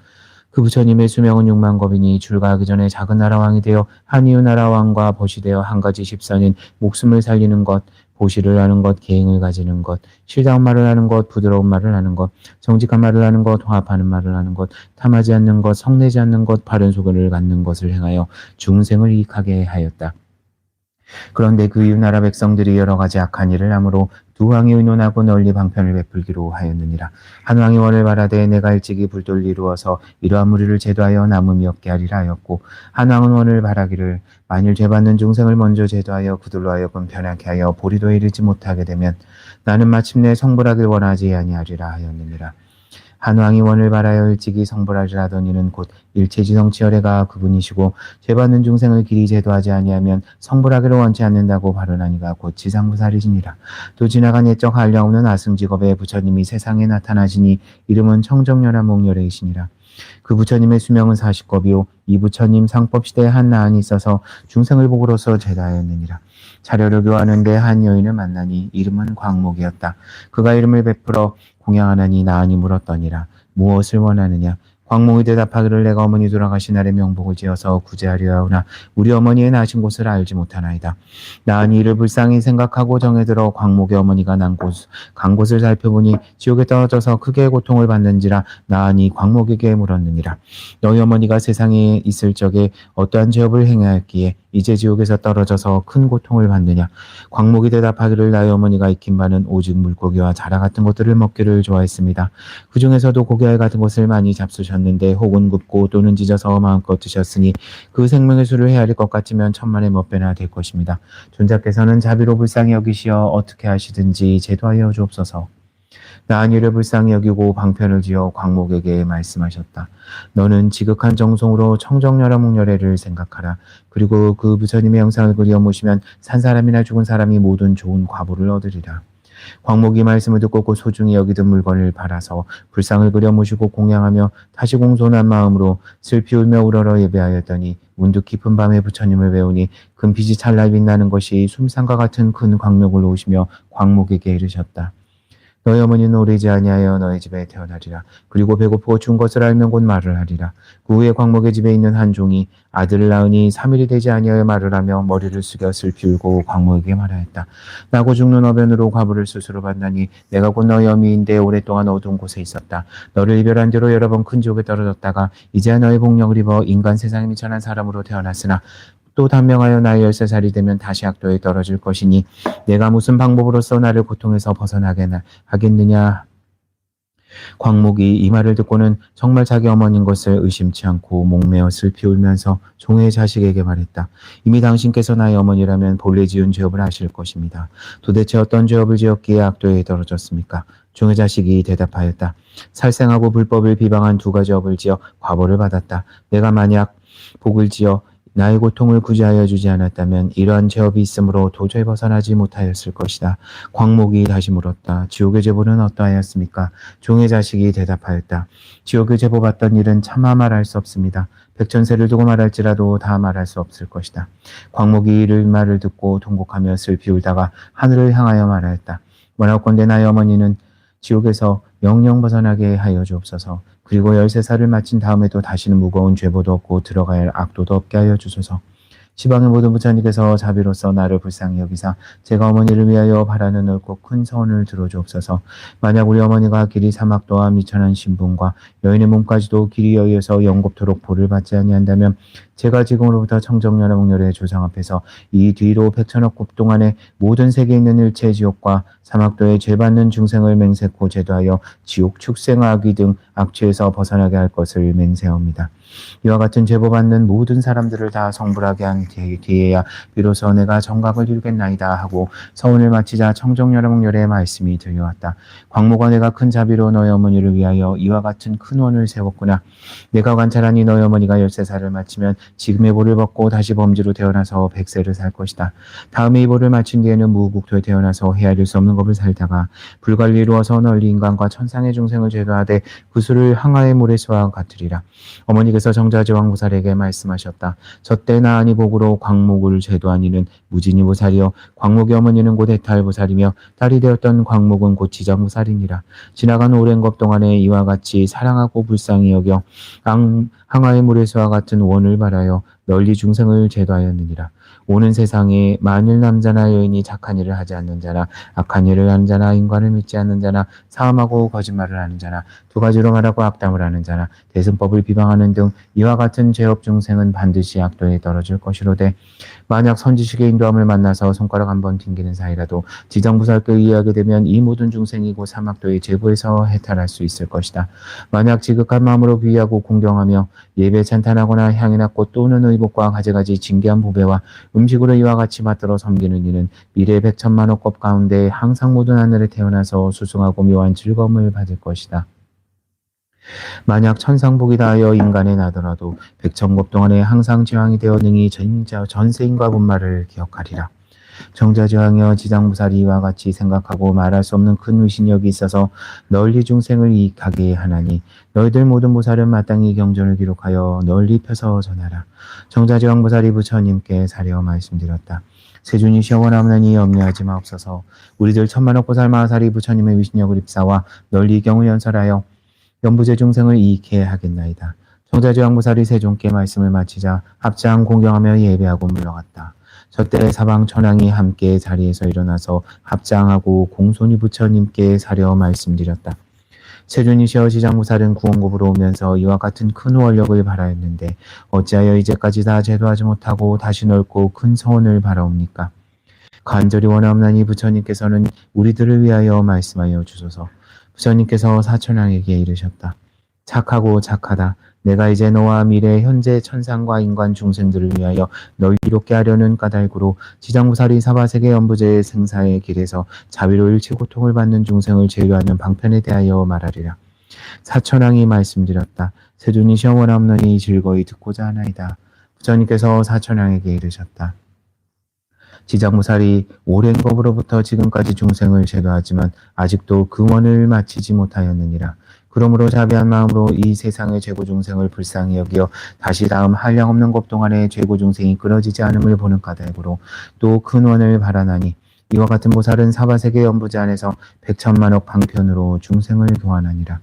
그 부처님의 수명은 6만 겁이니 출가하기 전에 작은 나라왕이 되어 한이유 나라왕과 벗이 되어 한 가지 십선인 목숨을 살리는 것, 보시를 하는 것, 계행을 가지는 것, 실다운 말을 하는 것, 부드러운 말을 하는 것, 정직한 말을 하는 것, 화합하는 말을 하는 것, 탐하지 않는 것, 성내지 않는 것, 바른 소견을 갖는 것을 행하여 중생을 이익하게 하였다. 그런데 그 이웃 나라 백성들이 여러 가지 악한 일을 하므로 두 왕이 의논하고 널리 방편을 베풀기로 하였느니라. 한 왕이 원을 바라되 내가 일찍이 불도를 이루어서 이러한 무리를 제도하여 남음이 없게 하리라 하였고, 한 왕은 원을 바라기를 만일 죄받는 중생을 먼저 제도하여 그들로 하여금 변하게 하여 보리도에 이르지 못하게 되면 나는 마침내 성불하길 원하지 아니하리라 하였느니라. 한 왕이 원을 바라여 일찍이 성불하리라 하더니는 곧 일체지성치열애가 그분이시고 죄받는 중생을 길이 제도하지 아니하면 성불하기를 원치 않는다고 발언하니가 곧 지상부살이시니라. 또 지나간 옛적 한량없는 아승직업에 부처님이 세상에 나타나시니 이름은 청정열화 목열애이시니라. 그 부처님의 수명은 40겁이요 이 부처님 상법시대에 한 나한이 있어서 중생을 복으로서 제다하였느니라. 자료를 교하는데 한 여인을 만나니 이름은 광목이었다. 그가 이름을 베풀어 공양하나니 나한이 물었더니라. 무엇을 원하느냐? 광목이 대답하기를 내가 어머니 돌아가신 날에 명복을 지어서 구제하려 하오나 우리 어머니의 나신 곳을 알지 못하나이다. 나한이 이를 불쌍히 생각하고 정해들어 광목의 어머니가 간 곳을 살펴보니 지옥에 떨어져서 크게 고통을 받는지라 나한이 광목에게 물었느니라. 너희 어머니가 세상에 있을 적에 어떠한 죄업을 행하였기에 이제 지옥에서 떨어져서 큰 고통을 받느냐? 광목이 대답하기를 나의 어머니가 익힌 바는 오직 물고기와 자라 같은 것들을 먹기를 좋아했습니다. 그 중에서도 고기알 같은 것을 많이 잡수셨는데 혹은 굽고 또는 찢어서 마음껏 드셨으니 그 생명의 수를 헤아릴 것 같으면 천만의 몇 배나 될 것입니다. 존자께서는 자비로 불쌍히 여기시어 어떻게 하시든지 제도하여 주옵소서. 나한 이를 불쌍히 여기고 방편을 지어 광목에게 말씀하셨다. 너는 지극한 정성으로 청정열화 목열애를 생각하라. 그리고 그 부처님의 영상을 그려 모시면 산 사람이나 죽은 사람이 모든 좋은 과보를 얻으리라. 광목이 말씀을 듣고 그 소중히 여기던 물건을 팔아서 불상을 그려 모시고 공양하며 다시 공손한 마음으로 슬피 울며 우러러 예배하였더니 문득 깊은 밤에 부처님을 배우니 금빛이 찰나 빛나는 것이 숭상과 같은 큰 광목을 놓으시며 광목에게 이르셨다. 너희 어머니는 오래지 아니하여 너희 집에 태어나리라. 그리고 배고프고 추운 것을 알면 곧 말을 하리라. 그 후에 광목의 집에 있는 한 종이 아들을 낳으니 3일이 되지 아니하여 말을 하며 머리를 숙여 슬피 울고 광목에게 말하였다. 나고 죽는 어변으로 과부를 스스로 받나니 내가 곧 너희 어미인데 오랫동안 어두운 곳에 있었다. 너를 이별한 뒤로 여러 번 큰 지옥에 떨어졌다가 이제야 너의 복력을 입어 인간 세상에 미천한 사람으로 태어났으나 또 단명하여 나이 13살이 되면 다시 악도에 떨어질 것이니 내가 무슨 방법으로써 나를 고통에서 벗어나게 하겠느냐. 광목이 이 말을 듣고는 정말 자기 어머니인 것을 의심치 않고 목매어 슬피 울면서 종의 자식에게 말했다. 이미 당신께서 나의 어머니라면 본래 지은 죄업을 아실 것입니다. 도대체 어떤 죄업을 지었기에 악도에 떨어졌습니까? 종의 자식이 대답하였다. 살생하고 불법을 비방한 2가지 업을 지어 과보를 받았다. 내가 만약 복을 지어 나의 고통을 구제하여 주지 않았다면 이러한 죄업이 있으므로 도저히 벗어나지 못하였을 것이다. 광목이 다시 물었다. 지옥의 제보는 어떠하였습니까? 종의 자식이 대답하였다. 지옥의 제보받던 일은 차마 말할 수 없습니다. 백천세를 두고 말할지라도 다 말할 수 없을 것이다. 광목이 이를 말을 듣고 통곡하며 슬피 울다가 하늘을 향하여 말하였다. 원하건대 나의 어머니는 지옥에서 영영 벗어나게 하여 주옵소서. 그리고 13살을 마친 다음에도 다시는 무거운 죄보도 없고 들어가야 할 악도도 없게 하여 주소서. 지방의 모든 부처님께서 자비로서 나를 불쌍히 여기사 제가 어머니를 위하여 바라는 넓고 큰 서원을 들어주옵소서. 만약 우리 어머니가 길이 사막도와 미천한 신분과 여인의 몸까지도 길이 여의어서 영겁토록 보를 받지 아니한다면 제가 지금으로부터 청정연화목렬의 조상 앞에서 이 뒤로 100천억 급 동안에 모든 세계에 있는 일체 지옥과 사막도에 죄받는 중생을 맹세코 제도하여 지옥 축생아기 등 악취에서 벗어나게 할 것을 맹세합니다. 이와 같은 제보받는 모든 사람들을 다 성불하게 한 뒤에야 비로소 내가 정각을 이루겠나이다 하고 서원을 마치자 청정연화목렬의 말씀이 들려왔다. 광목아, 내가 큰 자비로 너희 어머니를 위하여 이와 같은 큰 원을 세웠구나. 내가 관찰하니 너희 어머니가 13살을 마치면 지금의 보를 벗고 다시 범지로 태어나서 100세를 살 것이다. 다음에 이 보를 마친 뒤에는 무국토에 태어나서 헤아릴 수 없는 법을 살다가 불관리 이루어서 널리 인간과 천상의 중생을 제도하되 그 수를 항아의 모래수와 같으리라. 어머니께서 정자지왕보살에게 말씀하셨다. 저때 나아니 복으로 광목을 제도한 이는 무진이보살이요 광목의 어머니는 곧 해탈보살이며 딸이 되었던 광목은 곧 지장보살이니라. 지나간 오랜 것 동안에 이와 같이 사랑하고 불쌍히 여겨 항아의 모래수와 같은 원을 바라여 널리 중생을 제도하였느니라. 오는 세상에 만일 남자나 여인이 착한 일을 하지 않는 자나 악한 일을 하는 자나 인간을 믿지 않는 자나 사음하고 거짓말을 하는 자나 2가지로 말하고 악담을 하는 자나 대승법을 비방하는 등 이와 같은 죄업 중생은 반드시 악도에 떨어질 것이로되 만약 선지식의 인도함을 만나서 손가락 한번 튕기는 사이라도 지장부살께 의하게 되면 이 모든 중생이 곧 사막도의 제보에서 해탈할 수 있을 것이다. 만약 지극한 마음으로 귀하고 공경하며 예배 찬탄하거나 향이나 꽃 또는 의복과 가지가지 진귀한 보배와 음식으로 이와 같이 받들어 섬기는 이는 미래 100천만억 급 가운데 항상 모든 하늘에 태어나서 수승하고 묘한 즐거움을 받을 것이다. 만약 천상복이 다하여 인간에 나더라도 100천급 동안에 항상 지왕이 되어 능히 전세인과 분말을 기억하리라. 정자지왕여 지장부살이 이와 같이 생각하고 말할 수 없는 큰 의신력이 있어서 널리 중생을 이익하게 하나니 너희들 모든 보살은 마땅히 경전을 기록하여 널리 펴서 전하라. 정자지왕보살이 부처님께 사려 말씀드렸다. 세준이시여 원하오나니 염려하지 마옵소서. 우리들 천만억 보살 마하살이 부처님의 위신력을 입사와 널리 경을 연설하여 연부제 중생을 이익해 하겠나이다. 정자지왕보살이 세존께 말씀을 마치자 합장 공경하며 예배하고 물러갔다. 저때 사방 천왕이 함께 자리에서 일어나서 합장하고 공손히 부처님께 사려 말씀드렸다. 세존이시여 지장보살은 구원급으로 오면서 이와 같은 큰 원력을 바라였는데 어찌하여 이제까지 다 제도하지 못하고 다시 넓고 큰 서원을 바라옵니까? 간절히 원하옵나니 부처님께서는 우리들을 위하여 말씀하여 주소서. 부처님께서 사천왕에게 이르셨다. 착하고 착하다. 내가 이제 너와 미래 현재 천상과 인간 중생들을 위하여 널 이롭게 하려는 까닭으로 지장보살이 사바세계 연부제의 생사의 길에서 자비로 일체 고통을 받는 중생을 제도하는 방편에 대하여 말하리라. 사천왕이 말씀드렸다. 세존이시여 원하옵나니 즐거이 듣고자 하나이다. 부처님께서 사천왕에게 이르셨다. 지장무살이 오랜 법으로부터 지금까지 중생을 제도하지만 아직도 그 원을 마치지 못하였느니라. 그러므로 자비한 마음으로 이 세상의 죄고 중생을 불쌍히 여기어 다시 다음 한량없는 법 동안에 죄고 중생이 끊어지지 않음을 보는 까닭으로 또 큰 원을 바라나니 이와 같은 보살은 사바세계 연부제 안에서 백천만억 방편으로 중생을 교환하니라.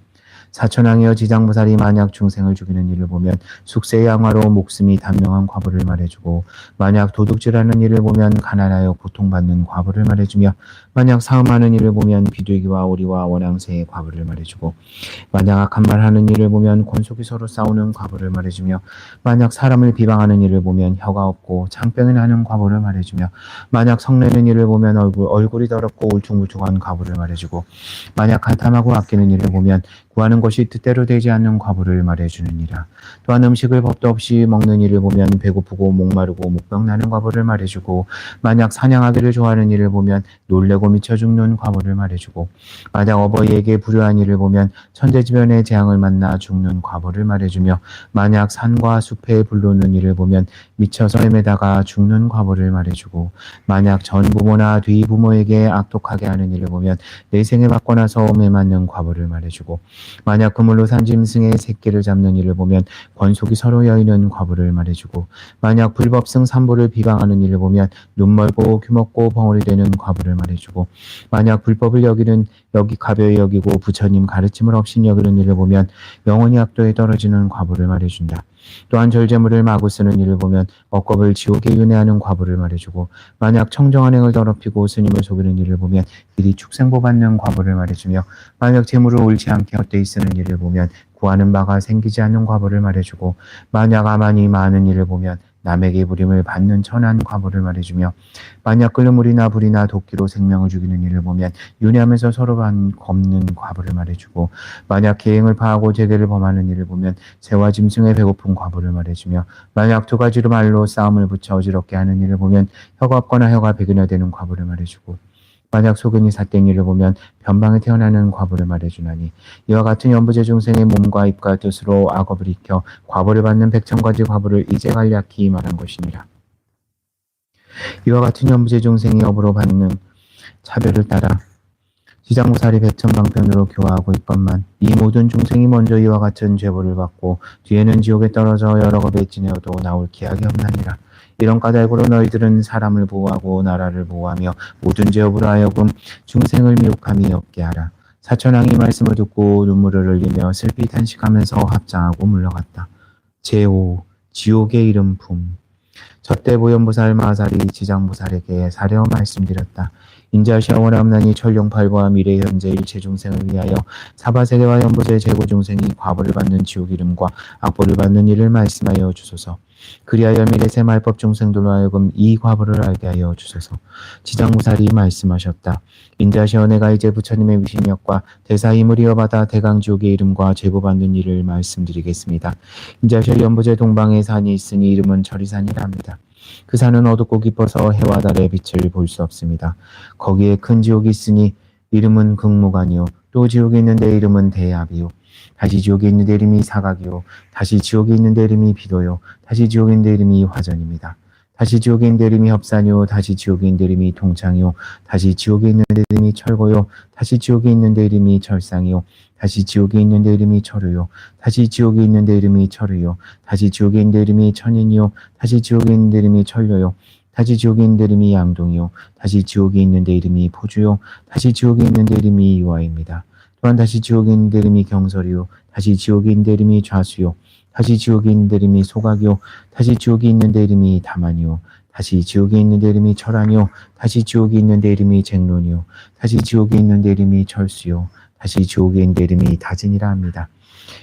사천왕이여 지장보살이 만약 중생을 죽이는 일을 보면 숙세의 양화로 목숨이 단명한 과보를 말해주고 만약 도둑질하는 일을 보면 가난하여 고통받는 과보를 말해주며 만약 사음하는 일을 보면 비둘기와 오리와 원앙새의 과보를 말해주고 만약 악한 말 하는 일을 보면 권속이 서로 싸우는 과보를 말해주며 만약 사람을 비방하는 일을 보면 혀가 없고 창병이 나는 과보를 말해주며 만약 성내는 일을 보면 얼굴이 더럽고 울퉁불퉁한 과보를 말해주고 만약 간탐하고 아끼는 일을 보면 구하는 것이 뜻대로 되지 않는 과보를 말해주느니라. 또한 음식을 법도 없이 먹는 일을 보면 배고프고 목마르고 목병 나는 과보를 말해주고 만약 사냥하기를 좋아하는 일을 보면 놀래고 미쳐 죽는 과보를 말해주고 만약 어버이에게 불효한 일을 보면 천재지변의 재앙을 만나 죽는 과보를 말해주며 만약 산과 숲에 불로는 일을 보면 미쳐서 헤매다가 죽는 과보를 말해주고 만약 전 부모나 뒤 부모에게 악독하게 하는 일을 보면 내생에 맞고 나서 매 맞는 과보를 말해주고 만약 그물로 산 짐승의 새끼를 잡는 일을 보면 권속이 서로 여이는 과보를 말해주고 만약 불법승 산보를 비방하는 일을 보면 눈멀고 귀먹고 벙어리 되는 과보를 말해주고 만약 불법을 가벼이 여기고 부처님 가르침을 없인 여기는 일을 보면 영원히 악도에 떨어지는 과보를 말해준다. 또한 절제물을 마구 쓰는 일을 보면 억겁을 지옥에 윤회하는 과보를 말해주고 만약 청정한 행을 더럽히고 스님을 속이는 일을 보면 길이 축생보 받는 과보를 말해주며 만약 재물을 옳지 않게 헛되이 쓰는 일을 보면 구하는 바가 생기지 않는 과보를 말해주고 만약 아만이 많은 일을 보면 남에게 부림을 받는 천한 과보를 말해주며 만약 끓물이나 불이나 도끼로 생명을 죽이는 일을 보면 윤회하면서 서로 겁는 과보를 말해주고 만약 계행을 파하고 제계를 범하는 일을 보면 새와 짐승의 배고픈 과보를 말해주며 만약 두 가지로 말로 싸움을 붙여 어지럽게 하는 일을 보면 혀가 없거나 혀가 백이나 되는 과보를 말해주고 만약 소견이 삿된 일을 보면 변방에 태어나는 과보를 말해주나니 이와 같은 연부제 중생의 몸과 입과 뜻으로 악업을 익혀 과보를 받는 백천가지 과보를 이제 간략히 말한 것이니라. 이와 같은 연부제 중생이 업으로 받는 차별을 따라 지장무살이 백천방편으로 교화하고 있건만 이 모든 중생이 먼저 이와 같은 죄보를 받고 뒤에는 지옥에 떨어져 여러 겁에 지내어도 나올 기약이 없나니라. 이런 까닭으로 너희들은 사람을 보호하고 나라를 보호하며 모든 죄업으로 하여금 중생을 미혹함이 없게 하라. 사천왕이 말씀을 듣고 눈물을 흘리며 슬피 탄식하면서 합장하고 물러갔다. 제5. 지옥의 이름품. 저때 보현보살 마살이 지장보살에게 사려 말씀드렸다. 인자시아 원함나니 천룡팔보와 미래 현재 일체 중생을 위하여 사바세계와 연보제 제고 중생이 과보를 받는 지옥 이름과 악보를 받는 일을 말씀하여 주소서. 그리하여 미래세 말법 중생들로 하여금 이 과보를 알게 하여 주소서. 지장무살이 말씀하셨다. 인자시아 내가 이제 부처님의 위신력과 대사임을 이어받아 대강지옥의 이름과 제보받는 일을 말씀드리겠습니다. 인자시아 연보제 동방에 산이 있으니 이름은 절이산이라 합니다. 그 산은 어둡고 깊어서 해와 달의 빛을 볼 수 없습니다. 거기에 큰 지옥이 있으니 이름은 극무관이요 또 지옥에 있는데 이름은 대압이요 다시 지옥에 있는데 이름이 사각이요 다시 지옥에 있는데 이름이 비도요 다시 지옥에 있는데 이름이 화전입니다. 다시 지옥에 있는데 이름이 협산이요 다시 지옥에 있는데 이름이 동창이요 다시 지옥에 있는데 이름이 철고요 다시 지옥에 있는데 이름이 철상이요 다시 지옥에 있는데 이름이 철우요 다시 지옥에 있는데 이름이 철우요 다시 지옥에 있는데 이름이 천인이요 다시 지옥에 있는데 이름이 천료요 다시 지옥에 있는데 이름이 양동이요 다시 지옥에 있는데 이름이 포주요 다시 지옥에 있는데 이름이 유아입니다. 또한 다시 지옥에 있는데 이름이 경설이요 다시 지옥에 있는데 이름이 좌수요 다시 지옥에 있는데 이름이 소각이요 다시 지옥에 있는데 이름이 다만이요 다시 지옥에 있는데 이름이 철왕이요 다시 지옥에 있는데 이름이 쟁론이요 다시 지옥에 있는데 이름이 철수요 다시 지옥에 있는데 이름이 다진이라 합니다.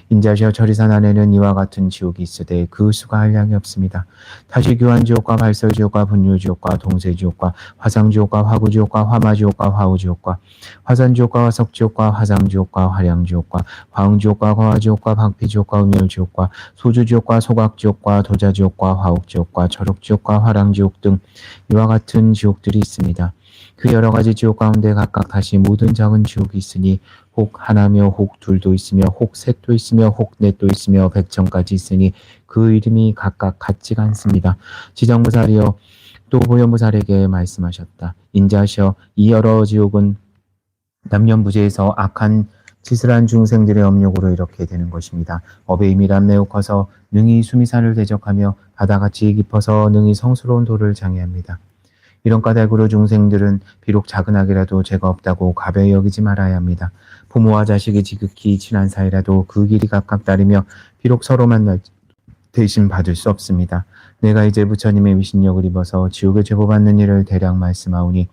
인자시아 절이산 안에는 이와 같은 지옥이 있으되 그 수가 한량이 없습니다. 다시 교환지옥과 발설지옥과 분유지옥과 동세지옥과 화상지옥과 화구지옥과 화마지옥과 화우지옥과 화산지옥과 화석지옥과 화상지옥과 화량지옥과 화흥지옥과 과화지옥과 박피지옥과 음열지옥과 소주지옥과 소각지옥과 도자지옥과 화옥지옥과 절옥지옥과 화랑지옥 등 이와 같은 지옥들이 있습니다. 그 여러 가지 지옥 가운데 각각 다시 모든 작은 지옥이 있으니 혹 하나며 혹 둘도 있으며 혹 셋도 있으며 혹 넷도 있으며 백천까지 있으니 그 이름이 각각 같지가 않습니다. 지장무살이여 또 보현보살에게 말씀하셨다. 인자하시어 이 여러 지옥은 남년부재에서 악한 짓을 한 중생들의 업력으로 이렇게 되는 것입니다. 업의 힘이란 매우 커서 능히 수미산을 대적하며 바다같이 깊어서 능히 성스러운 도를 장애합니다. 이런 까닭으로 중생들은 비록 작은 악이라도 죄가 없다고 가벼이 여기지 말아야 합니다. 부모와 자식이 지극히 친한 사이라도 그 길이 각각 다르며 비록 서로 만날 대신 받을 수 없습니다. 내가 이제 부처님의 위신력을 입어서 지옥에 제보받는 일을 대략 말씀하오니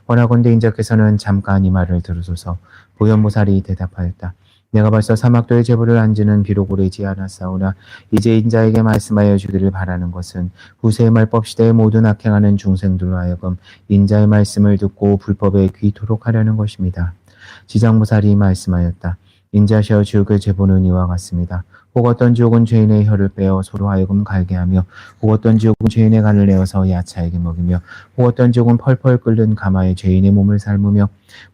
원하건대 인자께서는 잠깐 이 말을 들으소서. 보현보살이 대답하였다. 내가 벌써 사막도의 제보를 한 지는 비록 오래지 않았사오나 이제 인자에게 말씀하여 주기를 바라는 것은 후세의 말법 시대의 모든 악행하는 중생들로 하여금 인자의 말씀을 듣고 불법에 귀토록 하려는 것입니다. 지장보살이 말씀하였다. 인자시여 지옥의 제보는 이와 같습니다. 혹 어떤 지옥은 죄인의 혀를 빼어 소로 하여금 갈게 하며 혹 어떤 지옥은 죄인의 간을 내어서 야차에게 먹이며 혹 어떤 지옥은 펄펄 끓는 가마에 죄인의 몸을 삶으며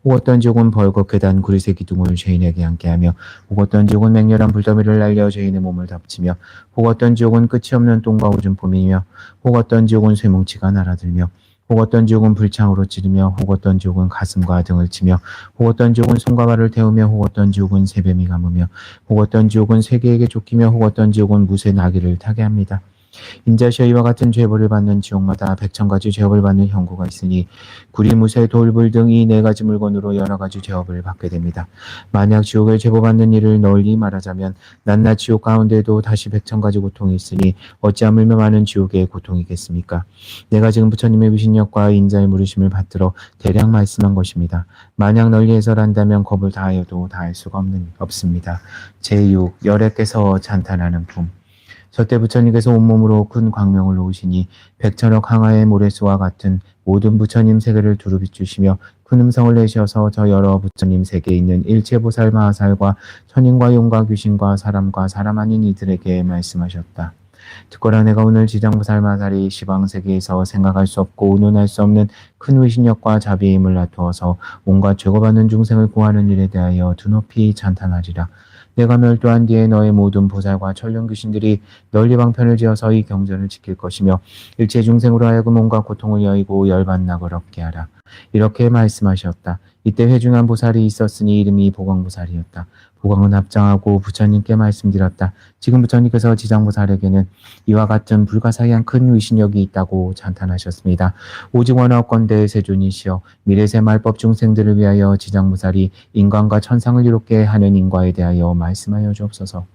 혹 어떤 지옥은 벌겋게 단 구리새 기둥을 죄인에게 앉게 하며 혹 어떤 지옥은 맹렬한 불더미를 날려 죄인의 몸을 덮치며 혹 어떤 지옥은 끝이 없는 똥과 오줌 뿜이며 혹 어떤 지옥은 쇠뭉치가 날아들며 혹 어떤 지옥은 불창으로 찌르며 혹 어떤 지옥은 가슴과 등을 치며 혹 어떤 지옥은 손과 발을 태우며 혹 어떤 지옥은 새뱀이 감으며 혹 어떤 지옥은 세계에게 쫓기며 혹 어떤 지옥은 무쇠 나귀를 타게 합니다. 인자시여 이와 같은 죄벌을 받는 지옥마다 100,000가지 죄업을 받는 형구가 있으니 구리, 무쇠, 돌불 등 이 4가지 물건으로 여러 가지 죄업을 받게 됩니다. 만약 지옥을 제보받는 일을 널리 말하자면 낮낮 지옥 가운데도 다시 100,000가지 고통이 있으니 어찌 하물며 많은 지옥의 고통이겠습니까? 내가 지금 부처님의 위신력과 인자의 물으심을 받들어 대략 말씀한 것입니다. 만약 널리 해설한다면 겁을 다하여도 다할 수가 없습니다. 제6. 열애께서 찬탄하는 품. 저때 부처님께서 온몸으로 큰 광명을 놓으시니 100,000억 항아의 모래수와 같은 모든 부처님 세계를 두루 비추시며 큰 음성을 내셔서 저 여러 부처님 세계에 있는 일체보살 마하살과 천인과 용과 귀신과 사람 아닌 이들에게 말씀하셨다. 듣거라. 내가 오늘 지장보살 마하살이 시방세계에서 생각할 수 없고 운운할 수 없는 큰 위신력과 자비의 힘을 나투어서 온갖 죄고받는 중생을 구하는 일에 대하여 두높이 찬탄하리라. 내가 멸도한 뒤에 너의 모든 보살과 천령 귀신들이 널리 방편을 지어서 이 경전을 지킬 것이며 일체 중생으로 하여금 온갖 고통을 여의고 열반낙을 얻게 하라. 이렇게 말씀하셨다. 이때 회중한 보살이 있었으니 이름이 보광보살이었다. 보광은 합장하고 부처님께 말씀드렸다. 지금 부처님께서 지장보살에게는 이와 같은 불가사의한 큰 위신력이 있다고 찬탄하셨습니다. 오직 원하건대 세존이시여 미래세 말법 중생들을 위하여 지장보살이 인간과 천상을 이롭게 하는 인과에 대하여 말씀하여 주옵소서.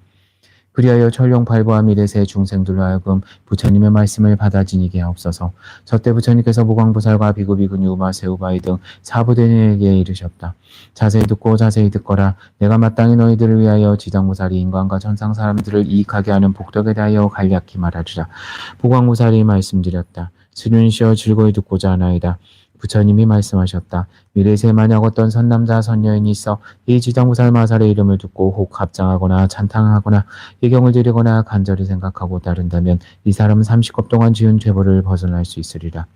그리하여 천령 발부와 미래세 중생들로 하여금 부처님의 말씀을 받아 지니게 하옵소서. 저때 부처님께서 보광보살과 비구비구니 우바 세우바이 등 사부대니에게 이르셨다. 자세히 듣고 자세히 듣거라. 내가 마땅히 너희들을 위하여 지장보살이 인간과 천상 사람들을 이익하게 하는 복덕에 대하여 간략히 말하리라. 보광보살이 말씀드렸다. 스륜시여 즐거이 듣고자 하나이다. 부처님이 말씀하셨다. 미래세 만약 어떤 선남자 선여인이 있어 이 지장보살 마하살의 이름을 듣고 혹 합장하거나 찬탕하거나 예경을 드리거나 간절히 생각하고 따른다면 이 사람은 30겁 동안 지은 죄벌을 벗어날 수 있으리라.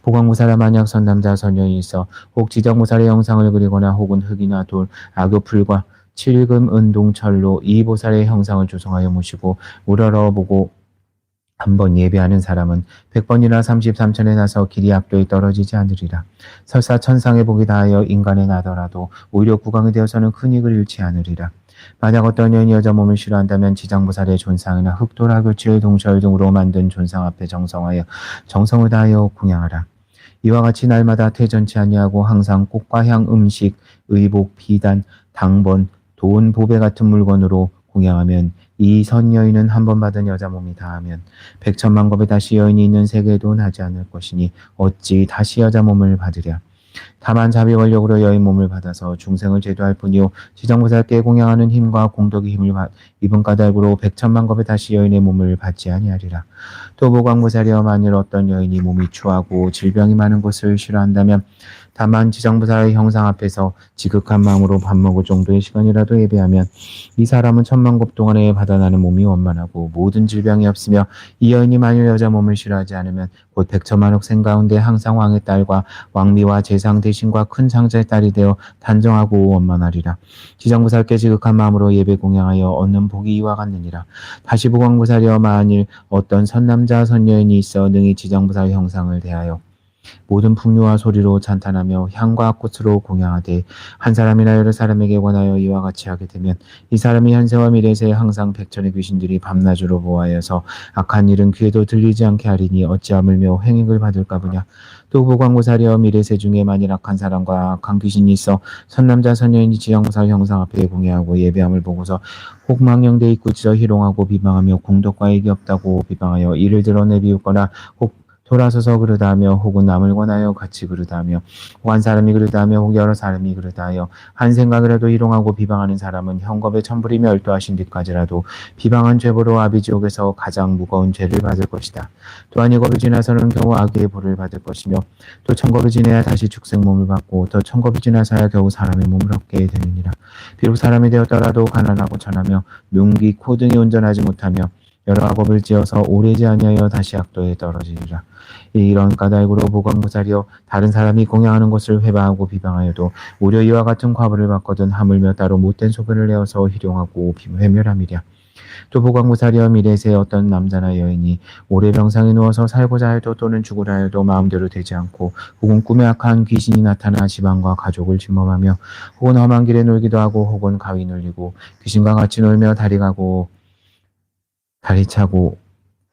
보광보살아 만약 선남자 선여인이 있어 혹 지장보살의 형상을 그리거나 혹은 흙이나 돌, 악교풀과 칠금, 은동, 철로 이 보살의 형상을 조성하여 모시고 우러러보고 한번 예배하는 사람은 100번이나 33천에 나서 길이 악도에 떨어지지 않으리라. 설사 천상의 복이 다하여 인간에 나더라도 오히려 국왕이 되어서는 큰 이익을 잃지 않으리라. 만약 어떤 여인이 여자 몸을 싫어한다면 지장보살의 존상이나 흑돌, 악교칠, 동철 등으로 만든 존상 앞에 정성하여 정성을 다하여 공양하라. 이와 같이 날마다 퇴전치 아니하고 항상 꽃과 향, 음식, 의복, 비단, 당번, 돈, 보배 같은 물건으로 공양하면 이 선여인은 한 번 받은 여자 몸이 다하면 100,000만 겁에 다시 여인이 있는 세계에도 나지 않을 것이니 어찌 다시 여자 몸을 받으랴. 다만 자비 원력으로 여인 몸을 받아서 중생을 제도할 뿐이요 지장보살께 공양하는 힘과 공덕의 힘을 입은 까닭으로 100,000만 겁에 다시 여인의 몸을 받지 아니하리라. 또 보광보살이여 만일 어떤 여인이 몸이 추하고 질병이 많은 것을 싫어한다면 다만 지정부사의 형상 앞에서 지극한 마음으로 밥 먹을 정도의 시간이라도 예배하면 이 사람은 천만급 동안에 받아나는 몸이 원만하고 모든 질병이 없으며 이 여인이 만일 여자 몸을 싫어하지 않으면 곧 백천만억 생 가운데 항상 왕의 딸과 왕비와 재상 대신과 큰 장자의 딸이 되어 단정하고 원만하리라. 지정부사께 지극한 마음으로 예배 공양하여 얻는 복이 이와 같느니라. 다시 보광부사려 만일 어떤 선남자 선여인이 있어 능히 지정부사의 형상을 대하여 모든 풍류와 소리로 찬탄하며 향과 꽃으로 공양하되 한 사람이나 여러 사람에게 권하여 이와 같이 하게 되면 이 사람이 현세와 미래세 항상 백천의 귀신들이 밤낮으로 보아여서 악한 일은 귀에도 들리지 않게 하리니 어찌 하물며 횡익을 받을까 보냐. 또 보광고사려 미래세 중에 만일 악한 사람과 악한 귀신이 있어 선남자 선여인이 지정사 형상 앞에 공양하고 예배함을 보고서 혹 망령되이 꾸짖어 희롱하고 비방하며 공덕과 이익이 없다고 비방하여 이를 들어 내비웃거나 혹 돌아서서 그러다 하며 혹은 남을 권하여 같이 그러다 하며 혹 한 사람이 그러다 하며 혹 여러 사람이 그러다 하여 한 생각이라도 희롱하고 비방하는 사람은 형겁에 천불이 멸도하신 뒤까지라도 비방한 죄보로 아비지옥에서 가장 무거운 죄를 받을 것이다. 또한 이겁을 지나서는 겨우 악의 벌을 받을 것이며 또 천겁을 지내야 다시 축생 몸을 받고 또 천겁을 지나서야 겨우 사람의 몸을 얻게 되느니라. 비록 사람이 되었더라도 가난하고 천하며 명기 코 등이 온전하지 못하며 여러 악업을 지어서 오래지 아니하여 다시 악도에 떨어지리라. 이런 까닭으로 보광보살이여 다른 사람이 공양하는 것을 회방하고 비방하여도 오히려 이와 같은 과보를 받거든 하물며 따로 못된 소견을 내어서 희롱하고 회멸함이랴. 또 보광보살이여 미래세 어떤 남자나 여인이 오래 병상에 누워서 살고자 해도 또는 죽으라 해도 마음대로 되지 않고 혹은 꿈에 악한 귀신이 나타나 집안과 가족을 침범하며 혹은 험한 길에 놀기도 하고 혹은 가위 눌리고 귀신과 같이 놀며 다리 차고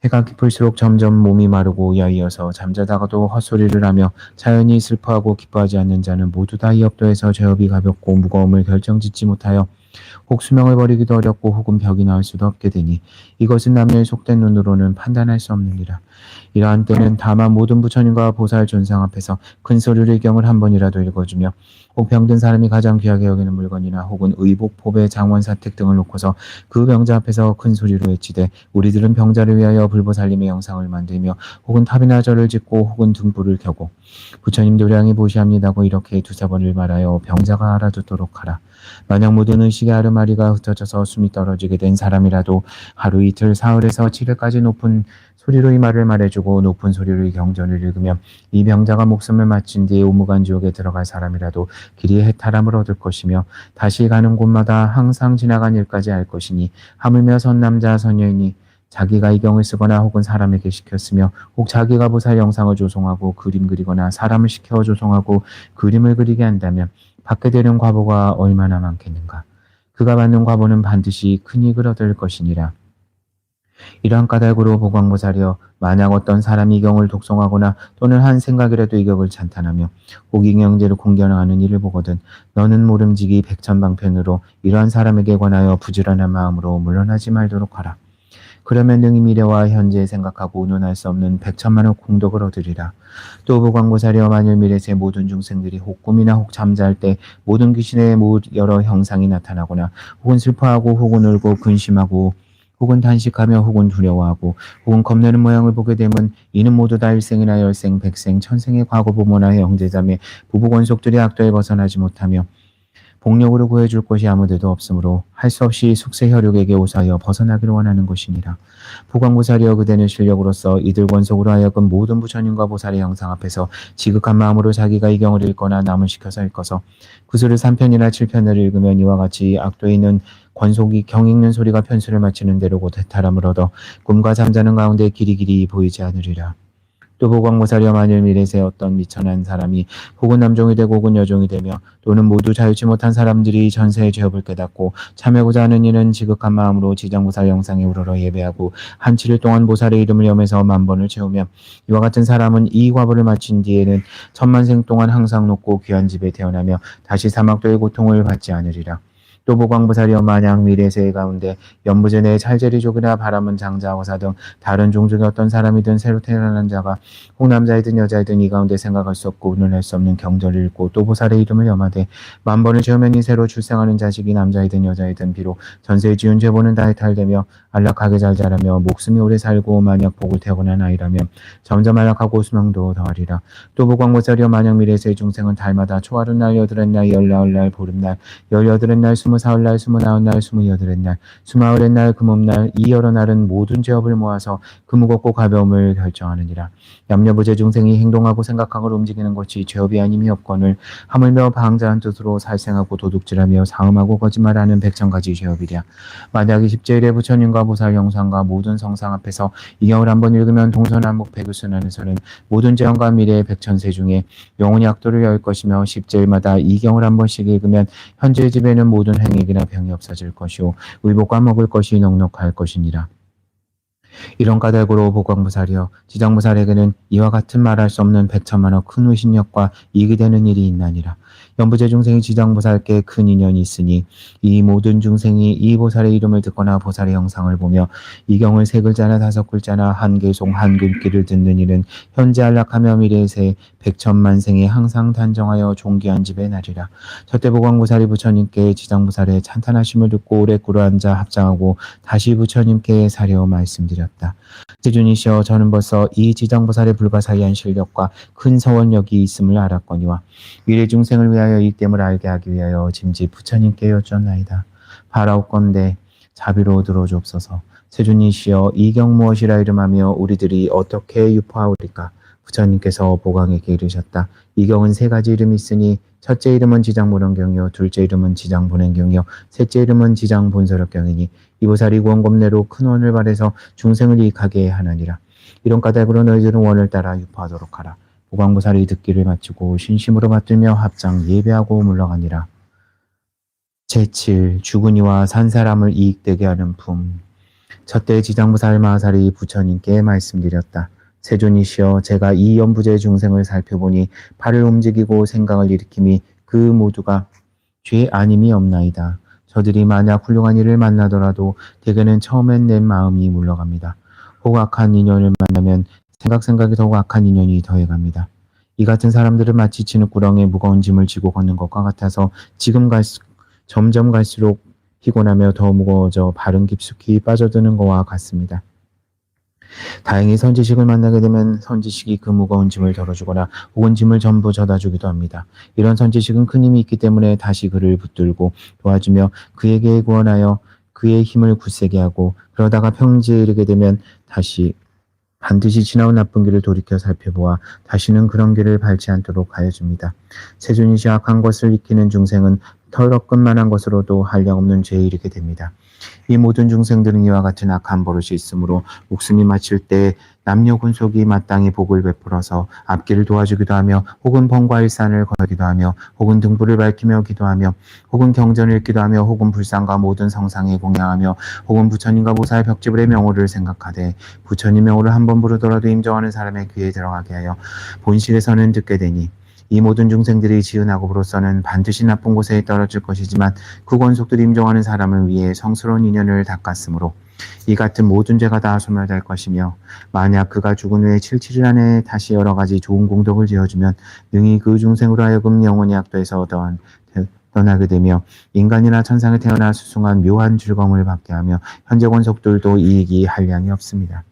해가 깊을수록 점점 몸이 마르고 야이어서 잠자다가도 헛소리를 하며 자연히 슬퍼하고 기뻐하지 않는 자는 모두 다 이 업도에서 죄업이 가볍고 무거움을 결정짓지 못하여 혹 수명을 버리기도 어렵고 혹은 벽이 나올 수도 없게 되니 이것은 남녀의 속된 눈으로는 판단할 수 없느니라. 이러한 때는 다만 모든 부처님과 보살 존상 앞에서 큰 소리로 이 경을 한 번이라도 읽어주며 혹 병든 사람이 가장 귀하게 여기는 물건이나 혹은 의복, 포배, 장원, 사택 등을 놓고서 그 병자 앞에서 큰 소리로 외치되 우리들은 병자를 위하여 불보살님의 영상을 만들며 혹은 탑이나 절을 짓고 혹은 등불을 켜고 부처님 도량이 보시합니다고 이렇게 두세 번을 말하여 병자가 알아듣도록 하라. 만약 모든 의식의 아르마리가 흩어져서 숨이 떨어지게 된 사람이라도 하루 이틀 사흘에서 7일까지 높은 소리로 이 말을 말해주고 높은 소리로 이 경전을 읽으면 이 병자가 목숨을 마친 뒤에 우무간 지옥에 들어갈 사람이라도 길이 해탈함을 얻을 것이며 다시 가는 곳마다 항상 지나간 일까지 알 것이니 하물며 선남자 선여인이 자기가 이 경을 쓰거나 혹은 사람에게 시켰으며 혹 자기가 보살 영상을 조성하고 그림 그리거나 사람을 시켜 조성하고 그림을 그리게 한다면 받게 되는 과보가 얼마나 많겠는가. 그가 받는 과보는 반드시 큰 이익을 얻을 것이니라. 이러한 까닭으로 보광보살이여 만약 어떤 사람이 이 경을 독송하거나 또는 한 생각이라도 이 격을 찬탄하며 혹 이 경제를 공견하는 일을 보거든 너는 모름지기 백천방편으로 이러한 사람에게 관하여 부지런한 마음으로 물러나지 말도록 하라. 그러면 능히 미래와 현재에 생각하고 논할 수 없는 백천만의 공덕을 얻으리라. 또 보광보살이여 만일 미래세 모든 중생들이 혹 꿈이나 혹 잠잘 때 모든 귀신의 여러 형상이 나타나거나 혹은 슬퍼하고 혹은 울고 근심하고 혹은 단식하며 혹은 두려워하고 혹은 겁내는 모양을 보게 되면 이는 모두 다 일생이나 열생, 백생, 천생의 과거 부모나 형제자매, 부부 권속들이 악도에 벗어나지 못하며 복력으로 구해줄 것이 아무데도 없으므로 할 수 없이 숙세 혈육에게 오사하여 벗어나기를 원하는 것이니라. 보광보살이여 그대는 실력으로서 이들 권속으로 하여금 모든 부처님과 보살의 형상 앞에서 지극한 마음으로 자기가 이 경을 읽거나 남을 시켜서 읽어서 구슬을 3편이나 7편을 읽으면 이와 같이 악도에 있는 권속이 경 읽는 소리가 편수를 마치는 대로 곧 해탈함을 얻어 꿈과 잠자는 가운데 길이길이 보이지 않으리라. 또 보광보살이여 만일 미래세 어떤 미천한 사람이 혹은 남종이 되고 혹은 여종이 되며 또는 모두 자유치 못한 사람들이 전세의 죄업을 깨닫고 참여고자 하는 이는 지극한 마음으로 지정보살 영상에 우러러 예배하고 한 7일 동안 보살의 이름을 염해서 만번을 채우며 이와 같은 사람은 이 과보를 마친 뒤에는 천만생 동안 항상 높고 귀한 집에 태어나며 다시 사막도의 고통을 받지 않으리라. 또 보광보살이여 만약 미래세계 가운데 연부제내 찰제리족이나 바람은 장자호사 등 다른 종족의 어떤 사람이든 새로 태어난 자가 혹 남자이든 여자이든 이 가운데 생각할 수 없고 운을 할 수 없는 경절을 읽고 또 보살의 이름을 염하되 만번을 지으면 이 새로 출생하는 자식이 남자이든 여자이든 비록 전세에 지은 죄보는 다 해탈되며 안락하게 잘 자라며 목숨이 오래 살고 만약 복을 태어난 아이라면 점점 안락하고 수명도 더하리라. 또 보광보살이여 만약 미래세의 중생은 달마다 초하룻 날, 여드렛 날, 열나흘 날, 보름날, 열여덟 날, 20사흘 날, 29날, 28날, 29날, 금음날 이 여러 날은 모든 죄업을 모아서 그 무겁고 가벼움을 결정하느니라. 염려부재 중생이 행동하고 생각하고 움직이는 것이 죄업이 아님이 없거늘 하물며 방자한 뜻으로 살생하고 도둑질하며 사음하고 거짓말하는 100,000가지 죄업이랴. 만약 20제일의 부처님과 보살 형상과 모든 성상 앞에서 이 경을 한번 읽으면 동서남북 백유순환에서는 모든 재앙과 미래의 100,000세 중에 영원히 악도를 열 것이며 10제일마다 이 경을 한 번씩 읽으면 현재의 집에는 모든 행액이나 병이 없어질 것이요 의복과 먹을 것이 넉넉할 것이니라. 이런 까닭으로 보광보살이여 지장보살에게는 이와 같은 말할 수 없는 백천만억 큰 의신력과 이익이 되는 일이 있나니라. 연부제 중생이 지장보살께 큰 인연이 있으니 이 모든 중생이 이 보살의 이름을 듣거나 보살의 형상을 보며 이 경을 3글자나 5글자나 한 개송 한 글귀를 듣는 일은 현재 안락하며 미래세 100,000만 생에 항상 단정하여 존귀한 집에 나리라. 저때 보광보살이 부처님께 지장보살의 찬탄하심을 듣고 오래 꿇어앉아 합장하고 다시 부처님께 사려 말씀드렸다. 세존이시여 저는 벌써 이 지장보살의 불가사의한 실력과 큰 서원력이 있음을 알았거니와 미래 중생을 위하여 이됨을 알게 하기 위하여 짐짓 부처님께 여쭈었나이다. 바라옵건대 자비로 들어주옵소서. 세존이시여 이 경 무엇이라 이름하며 우리들이 어떻게 유포하오리까? 부처님께서 보광에게 이르셨다. 이 경은 3가지 이름이 있으니 첫째 이름은 지장보론경이요 둘째 이름은 지장본행경이요 셋째 이름은 지장본서력경이니 이 보살이 구원검내로 큰 원을 발해서 중생을 이익하게 하느니라. 이런 까닭으로 너희들은 원을 따라 유포하도록 하라. 보광보살이 듣기를 마치고 신심으로 받들며 합장 예배하고 물러가니라. 제7 죽은이와 산 사람을 이익되게 하는 품. 첫때 지장보살 마하살이 부처님께 말씀드렸다. 세존이시여 제가 이 연부제 중생을 살펴보니 발을 움직이고 생각을 일으킴이 그 모두가 죄 아님이 없나이다. 저들이 만약 훌륭한 일을 만나더라도 대개는 처음엔 내 마음이 물러갑니다. 혹 악한 인연을 만나면 생각이 더욱 악한 인연이 더해갑니다. 이 같은 사람들은 마치 진흙구렁에 무거운 짐을 지고 걷는 것과 같아서 점점 갈수록 피곤하며 더 무거워져 발은 깊숙이 빠져드는 것과 같습니다. 다행히 선지식을 만나게 되면 선지식이 그 무거운 짐을 덜어주거나 혹은 짐을 전부 져다주기도 합니다. 이런 선지식은 큰 힘이 있기 때문에 다시 그를 붙들고 도와주며 그에게 구원하여 그의 힘을 굳세게 하고 그러다가 평지에 이르게 되면 다시 반드시 지나온 나쁜 길을 돌이켜 살펴보아 다시는 그런 길을 밟지 않도록 하여 줍니다. 세존이시 악한 것을 익히는 중생은 털어끈만한 것으로도 한량없는 죄에 이르게 됩니다. 이 모든 중생들은 이와 같은 악한 버릇이 있으므로 목숨이 마칠 때 남녀 군속이 마땅히 복을 베풀어서 앞길을 도와주기도 하며 혹은 번과일산을 걸기도 하며 혹은 등불을 밝히며 기도하며 혹은 경전을 읽기도 하며 혹은 불상과 모든 성상에 공양하며 혹은 부처님과 보살 벽지불의 명호를 생각하되 부처님 명호를 한 번 부르더라도 임종하는 사람의 귀에 들어가게 하여 본실에서는 듣게 되니 이 모든 중생들이 지은 악업으로서는 반드시 나쁜 곳에 떨어질 것이지만 그 권속들이 임종하는 사람을 위해 성스러운 인연을 닦았으므로 이 같은 모든 죄가 다 소멸될 것이며 만약 그가 죽은 후에 77일 안에 다시 여러 가지 좋은 공덕을 지어주면 능히 그 중생으로 하여금 영원히 악도에서 떠나게 되며 인간이나 천상에 태어나 수승한 묘한 즐거움을 받게 하며 현재 권속들도 이익이 한량이 없습니다.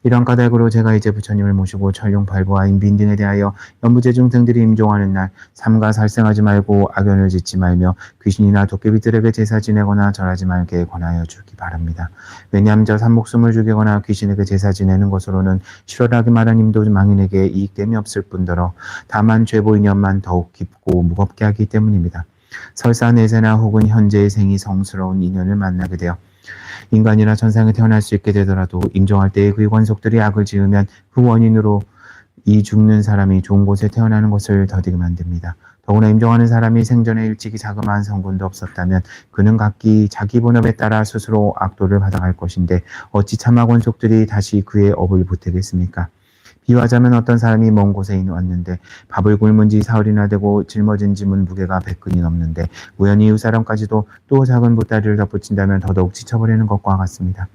이런 까닭으로 제가 이제 부처님을 모시고 천룡 발부와 인빈 등에 대하여 연부제 중생들이 임종하는 날 삼가 살생하지 말고 악연을 짓지 말며 귀신이나 도깨비들에게 제사 지내거나 절하지 말게 권하여 주기 바랍니다. 왜냐하면 저 산목숨을 죽이거나 귀신에게 제사 지내는 것으로는 실월하게 말한 임도 망인에게 이익됨이 없을 뿐더러 다만 죄보 인연만 더욱 깊고 무겁게 하기 때문입니다. 설사 내세나 혹은 현재의 생이 성스러운 인연을 만나게 되어 인간이나 천상에 태어날 수 있게 되더라도 임종할 때의 그 권속들이 악을 지으면 그 원인으로 이 죽는 사람이 좋은 곳에 태어나는 것을 더디게 만듭니다. 더구나 임종하는 사람이 생전에 일찍이 자그마한 성분도 없었다면 그는 각기 자기 본업에 따라 스스로 악도를 받아갈 것인데 어찌 참아 권속들이 다시 그의 업을 보태겠습니까? 비유하자면 어떤 사람이 먼 곳에 왔는데 밥을 굶은 지 사흘이나 되고 짊어진 짐은 무게가 100근이 넘는데 우연히 이웃 사람까지도 또 작은 보따리를 덧붙인다면 더더욱 지쳐버리는 것과 같습니다.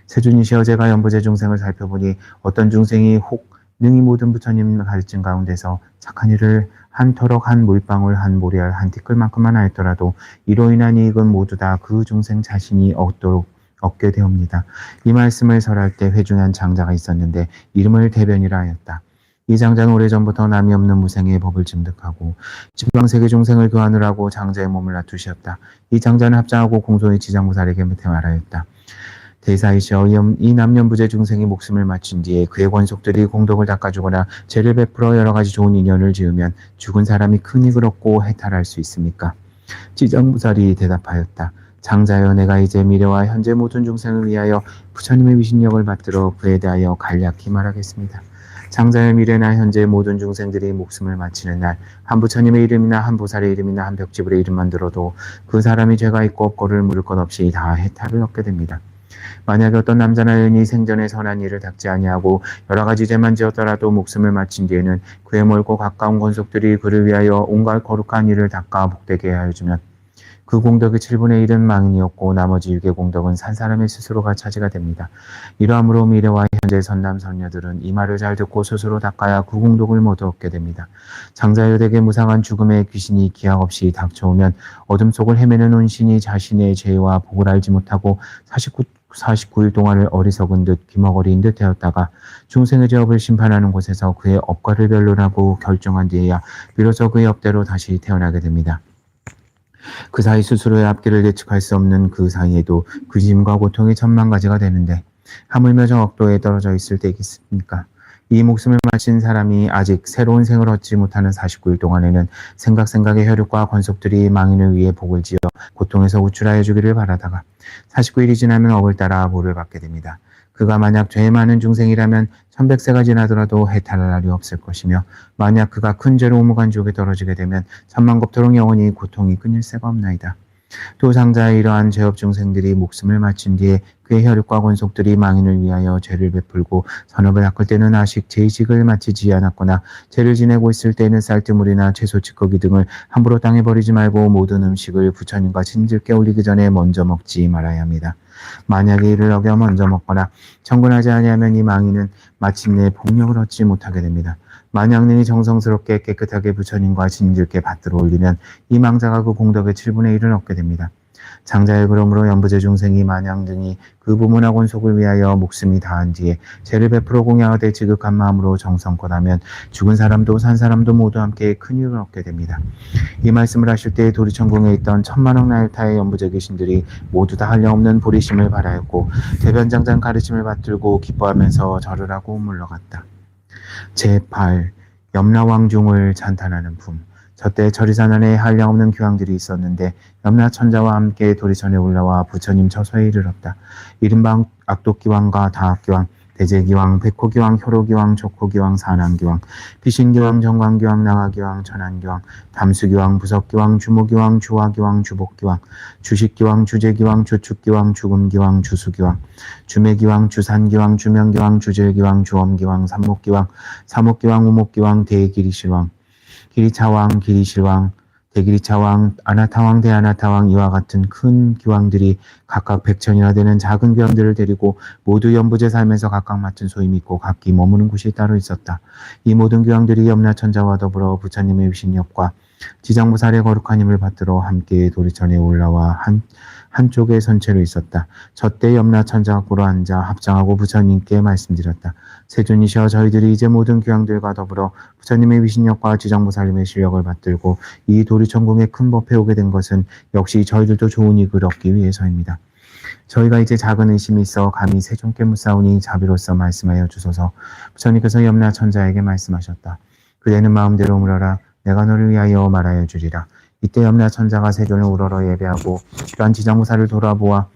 세준이시여 제가 연부제 중생을 살펴보니 어떤 중생이 혹 능히 모든 부처님 가르침 가운데서 착한 일을 한 터럭 한 물방울 한 모래알 한 티끌만큼만 하였더라도 이로 인한 이익은 모두 다 그 중생 자신이 얻게 되옵니다. 이 말씀을 설할 때 회중한 장자가 있었는데 이름을 대변이라 하였다. 이 장자는 오래전부터 남이 없는 무생의 법을 증득하고 지방세계 중생을 교환을 장자의 몸을 놔두셨다. 이 장자는 합장하고 공손히 지장무살에게 말하였다. 대사이시여 이 남녀부재 중생이 목숨을 마친 뒤에 그의 권속들이 공덕을 닦아주거나 죄를 베풀어 여러 가지 좋은 인연을 지으면 죽은 사람이 큰 이익을 얻고 해탈할 수 있습니까? 지장무살이 대답하였다. 장자여 내가 이제 미래와 현재 모든 중생을 위하여 부처님의 위신력을 받들어 그에 대하여 간략히 말하겠습니다. 장자의 미래나 현재 모든 중생들이 목숨을 마치는 날 한 부처님의 이름이나 한 보살의 이름이나 한 벽지불의 이름만 들어도 그 사람이 죄가 있고 업고를 물을 것 없이 다 해탈을 얻게 됩니다. 만약에 어떤 남자나 여인이 생전에 선한 일을 닦지 아니하고 여러 가지 죄만 지었더라도 목숨을 마친 뒤에는 그의 멀고 가까운 권속들이 그를 위하여 온갖 거룩한 일을 닦아 복되게 하여주면 그 공덕의 7분의 1은 망인이었고 나머지 6의 공덕은 산 사람의 스스로가 차지가 됩니다. 이러함으로 미래와 현재 선남 선녀들은 이 말을 잘 듣고 스스로 닦아야 그 공덕을 모두 얻게 됩니다. 장자여대게 무상한 죽음의 귀신이 기약 없이 닥쳐오면 어둠 속을 헤매는 온신이 자신의 죄와 복을 알지 못하고 49일 동안을 어리석은 듯 귀머거리인 듯 되었다가 중생의 죄업을 심판하는 곳에서 그의 업과를 변론하고 결정한 뒤에야 비로소 그의 업대로 다시 태어나게 됩니다. 그 사이 스스로의 앞길을 예측할 수 없는 그 사이에도 그 짐과 고통이 천만 가지가 되는데 하물며 저 억도에 떨어져 있을 때 있겠습니까? 이 목숨을 마친 사람이 아직 새로운 생을 얻지 못하는 49일 동안에는 생각의 혈육과 권속들이 망인을 위해 복을 지어 고통에서 우출하여 주기를 바라다가 49일이 지나면 업을 따라 보를 받게 됩니다. 그가 만약 죄 많은 중생이라면 1100세가 지나더라도 해탈할 날이 없을 것이며 만약 그가 큰 죄로 오무간 지옥에 떨어지게 되면 천만겁토록 영원히 고통이 끊일 새가 없나이다. 또 장자의 이러한 죄업 중생들이 목숨을 마친 뒤에 그의 혈육과 권속들이 망인을 위하여 죄를 베풀고 선업을 닦을 때는 아직 제의식을 마치지 않았거나 죄를 지내고 있을 때는 쌀뜨물이나 채소 찌꺼기 등을 함부로 땅에 버리지 말고 모든 음식을 부처님과 신들께 올리기 전에 먼저 먹지 말아야 합니다. 만약에 이를 어겨 먼저 먹거나 청근하지 아니하면 이 망인은 마침내 복력을 얻지 못하게 됩니다. 만약 능히 정성스럽게 깨끗하게 부처님과 신들께 받들어 올리면 이 망자가 그 공덕의 7분의 1을 얻게 됩니다. 장자의 그러므로 연부제 중생이 만약 능히 그 부모나 권속을 위하여 목숨이 다한 뒤에 죄를 베풀어 공양하되 지극한 마음으로 정성껏 하면 죽은 사람도 산 사람도 모두 함께 큰 이익을 얻게 됩니다. 이 말씀을 하실 때 도리천궁에 있던 천만억 나일타의 연부제 귀신들이 모두 다 한량없는 보리심을 발하였고 대변장장 가르침을 받들고 기뻐하면서 절을 하고 물러갔다. 제8. 염라왕중을 찬탄하는 품. 저때 절이산 안에 한량없는 귀왕들이 있었는데 염라천자와 함께 도리천에 올라와 부처님 처소에 이르렀다. 이른바 악독기왕과 다악기왕, 대제기왕, 백호기왕, 혈호기왕, 족호기왕, 산왕기왕, 비신기왕, 정광기왕, 나가기왕, 천안기왕, 담수기왕, 부석기왕, 주모기왕, 주화기왕, 주복기왕, 주식기왕, 주제기왕, 주축기왕, 주금기왕, 주수기왕, 주매기왕, 주산기왕, 주명기왕, 주질기왕, 주엄기왕, 삼목기왕, 사목기왕, 우목기왕, 대기리실왕, 기리차왕, 기리실왕, 대기리차왕, 아나타왕, 대아나타왕 이와 같은 큰 기왕들이 각각 100천이나 되는 작은 기왕들을 데리고 모두 연부제 살면서 각각 맡은 소임이 있고 각기 머무는 곳이 따로 있었다. 이 모든 기왕들이 염라천자와 더불어 부처님의 위신력과 지장무살의 거룩한 힘을 받들어 함께 도리천에 올라와 한쪽에 선체로 있었다. 저때 염라천자가 꿇어 앉아 합장하고 부처님께 말씀드렸다. 세존이시여 저희들이 이제 모든 귀왕들과 더불어 부처님의 위신력과 지장무살님의 실력을 받들고 이 도리천궁에 큰 법에 오게 된 것은 역시 저희들도 좋은 이익을 얻기 위해서입니다. 저희가 이제 작은 의심이 있어 감히 세존께 묻사오니 자비로서 말씀하여 주소서. 부처님께서 염라천자에게 말씀하셨다. 그대는 마음대로 물어라. 내가 너를 위하여 말하여 주리라. 이때 염라천자가 세존을 우러러 예배하고 또한 지장무살을 돌아보아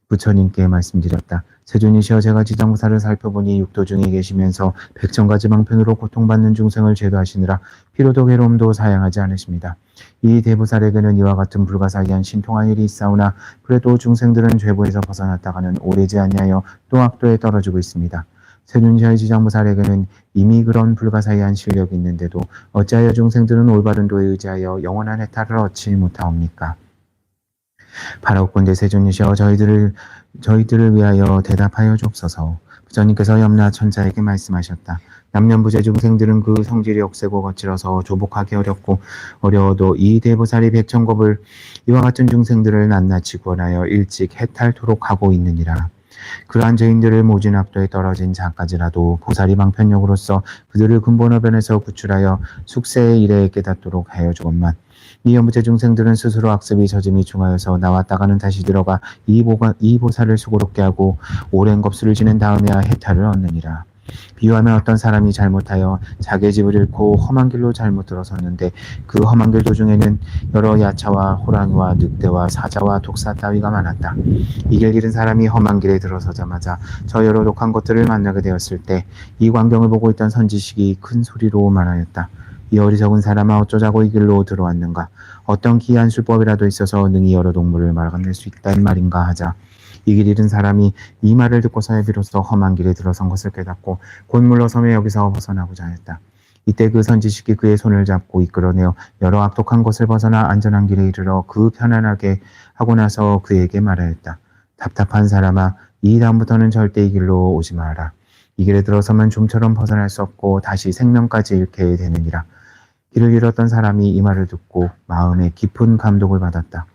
부처님께 말씀드렸다. 세존이시여 제가 지장무살을 살펴보니 육도 중에 계시면서 백천가지 방편으로 고통받는 중생을 제도하시느라 피로도 괴로움도 사양하지 않으십니다. 이 대보살에게는 이와 같은 불가사의한 신통한 일이 있사오나 그래도 중생들은 죄보에서 벗어났다가는 오래지 아니하여 또 악도에 떨어지고 있습니다. 세존시의 지장보살에게는 이미 그런 불가사의한 실력이 있는데도 어찌하여 중생들은 올바른 도에 의지하여 영원한 해탈을 얻지 못하옵니까? 바라옵건대 세존이시여 저희들을 위하여 대답하여 주옵소서. 부처님께서 염라 천자에게 말씀하셨다. 남년부재 중생들은 그 성질이 억세고 거칠어서 조복하기 어려워도 이 대보살이 백천겁을 이와 같은 중생들을 낱낱이 구원하여 일찍 해탈토록 하고 있느니라. 그러한 죄인들을 모진 악도에 떨어진 자까지라도 보살이 방편력으로서 그들을 근본어변에서 구출하여 숙세의 일에 깨닫도록 하여 주건만 이 연부제 중생들은 스스로 악습이 젖음이 중하여서 나왔다가는 다시 들어가 이 보살을 수고롭게 하고 오랜 겁수를 지낸 다음에야 해탈을 얻느니라. 비유하면 어떤 사람이 잘못하여 자기의 집을 잃고 험한 길로 잘못 들어섰는데 그 험한 길 도중에는 여러 야차와 호랑이와 늑대와 사자와 독사 따위가 많았다. 이 길 잃은 사람이 험한 길에 들어서자마자 저 여러 독한 것들을 만나게 되었을 때 이 광경을 보고 있던 선지식이 큰 소리로 말하였다. 이 어리석은 사람아 어쩌자고 이 길로 들어왔는가? 어떤 기이한 술법이라도 있어서 능히 여러 동물을 막아낼 수 있단 말인가 하자. 이 길 잃은 사람이 이 말을 듣고서야 비로소 험한 길에 들어선 것을 깨닫고 곧 물러서며 여기서 벗어나고자 했다. 이때 그 선지식이 그의 손을 잡고 이끌어내어 여러 악독한 것을 벗어나 안전한 길에 이르러 그 편안하게 하고 나서 그에게 말하였다. 답답한 사람아, 이 다음부터는 절대 이 길로 오지 마라. 이 길에 들어서면 좀처럼 벗어날 수 없고 다시 생명까지 잃게 되느니라. 길을 잃었던 사람이 이 말을 듣고 마음에 깊은 감동을 받았다.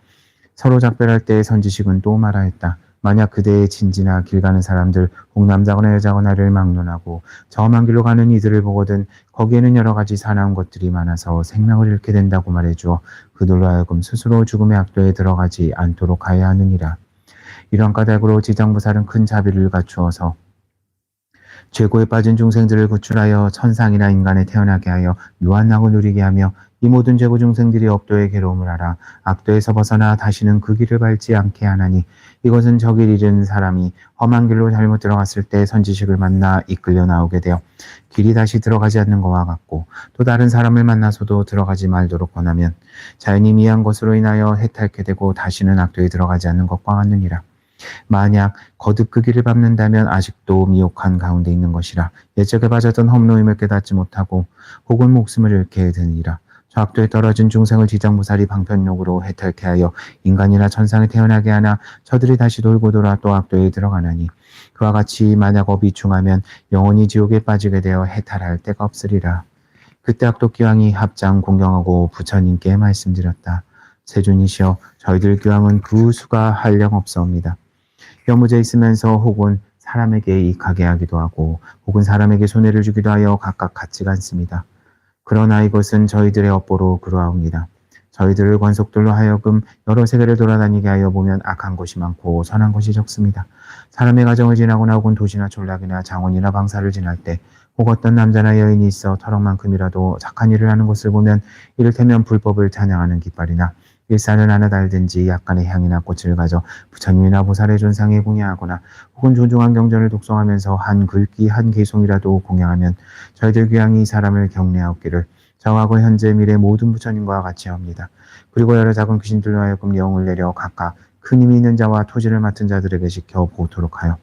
서로 작별할 때 선지식은 또 말하였다. 만약 그대의 진지나 길 가는 사람들, 혹 남자거나 여자거나를 막론하고 저 험한 길로 가는 이들을 보거든 거기에는 여러 가지 사나운 것들이 많아서 생명을 잃게 된다고 말해주어 그들로 하여금 스스로 죽음의 악도에 들어가지 않도록 하여야 하느니라. 이런 까닭으로 지장보살은 큰 자비를 갖추어서 죄고에 빠진 중생들을 구출하여 천상이나 인간에 태어나게 하여 유한락을 누리게 하며 이 모든 죄고 중생들이 업도의 괴로움을 알아 악도에서 벗어나 다시는 그 길을 밟지 않게 하나니 이것은 저길 잃은 사람이 험한 길로 잘못 들어갔을 때 선지식을 만나 이끌려 나오게 되어 길이 다시 들어가지 않는 것과 같고 또 다른 사람을 만나서도 들어가지 말도록 권하면 자연히 미한 것으로 인하여 해탈케 되고 다시는 악도에 들어가지 않는 것과 같느니라. 만약 거듭 그 길을 밟는다면 아직도 미혹한 가운데 있는 것이라 옛적에 빠졌던 험노임을 깨닫지 못하고 혹은 목숨을 잃게 되니라. 저 악도에 떨어진 중생을 지장보살이 방편력으로 해탈케 하여 인간이나 천상에 태어나게 하나 저들이 다시 돌고 돌아 또 악도에 들어가나니 그와 같이 만약 업이 중하면 영원히 지옥에 빠지게 되어 해탈할 데가 없으리라. 그때 악도 기왕이 합장 공경하고 부처님께 말씀드렸다. 세존이시여 저희들 기왕은 그 수가 한량없사옵니다. 여무제 있으면서 혹은 사람에게 이익하게 하기도 하고 혹은 사람에게 손해를 주기도 하여 각각 같지가 않습니다. 그러나 이것은 저희들의 업보로 그러하옵니다. 저희들을 권속들로 하여금 여러 세계를 돌아다니게 하여 보면 악한 것이 많고 선한 것이 적습니다. 사람의 가정을 지나거나 혹은 도시나 촌락이나 장원이나 방사를 지날 때 혹 어떤 남자나 여인이 있어 터럭만큼이라도 착한 일을 하는 것을 보면 이를테면 불법을 찬양하는 깃발이나 일산을 하나 달든지 약간의 향이나 꽃을 가져 부처님이나 보살의 존상에 공양하거나 혹은 존중한 경전을 독송하면서 한 글귀 한 개송이라도 공양하면 저희들 귀향이 이 사람을 경례하옵기를 저하고 현재 미래 모든 부처님과 같이 합니다. 그리고 여러 작은 귀신들로 하여금 영을 내려 각각 큰 힘이 있는 자와 토지를 맡은 자들에게 시켜 보도록 하여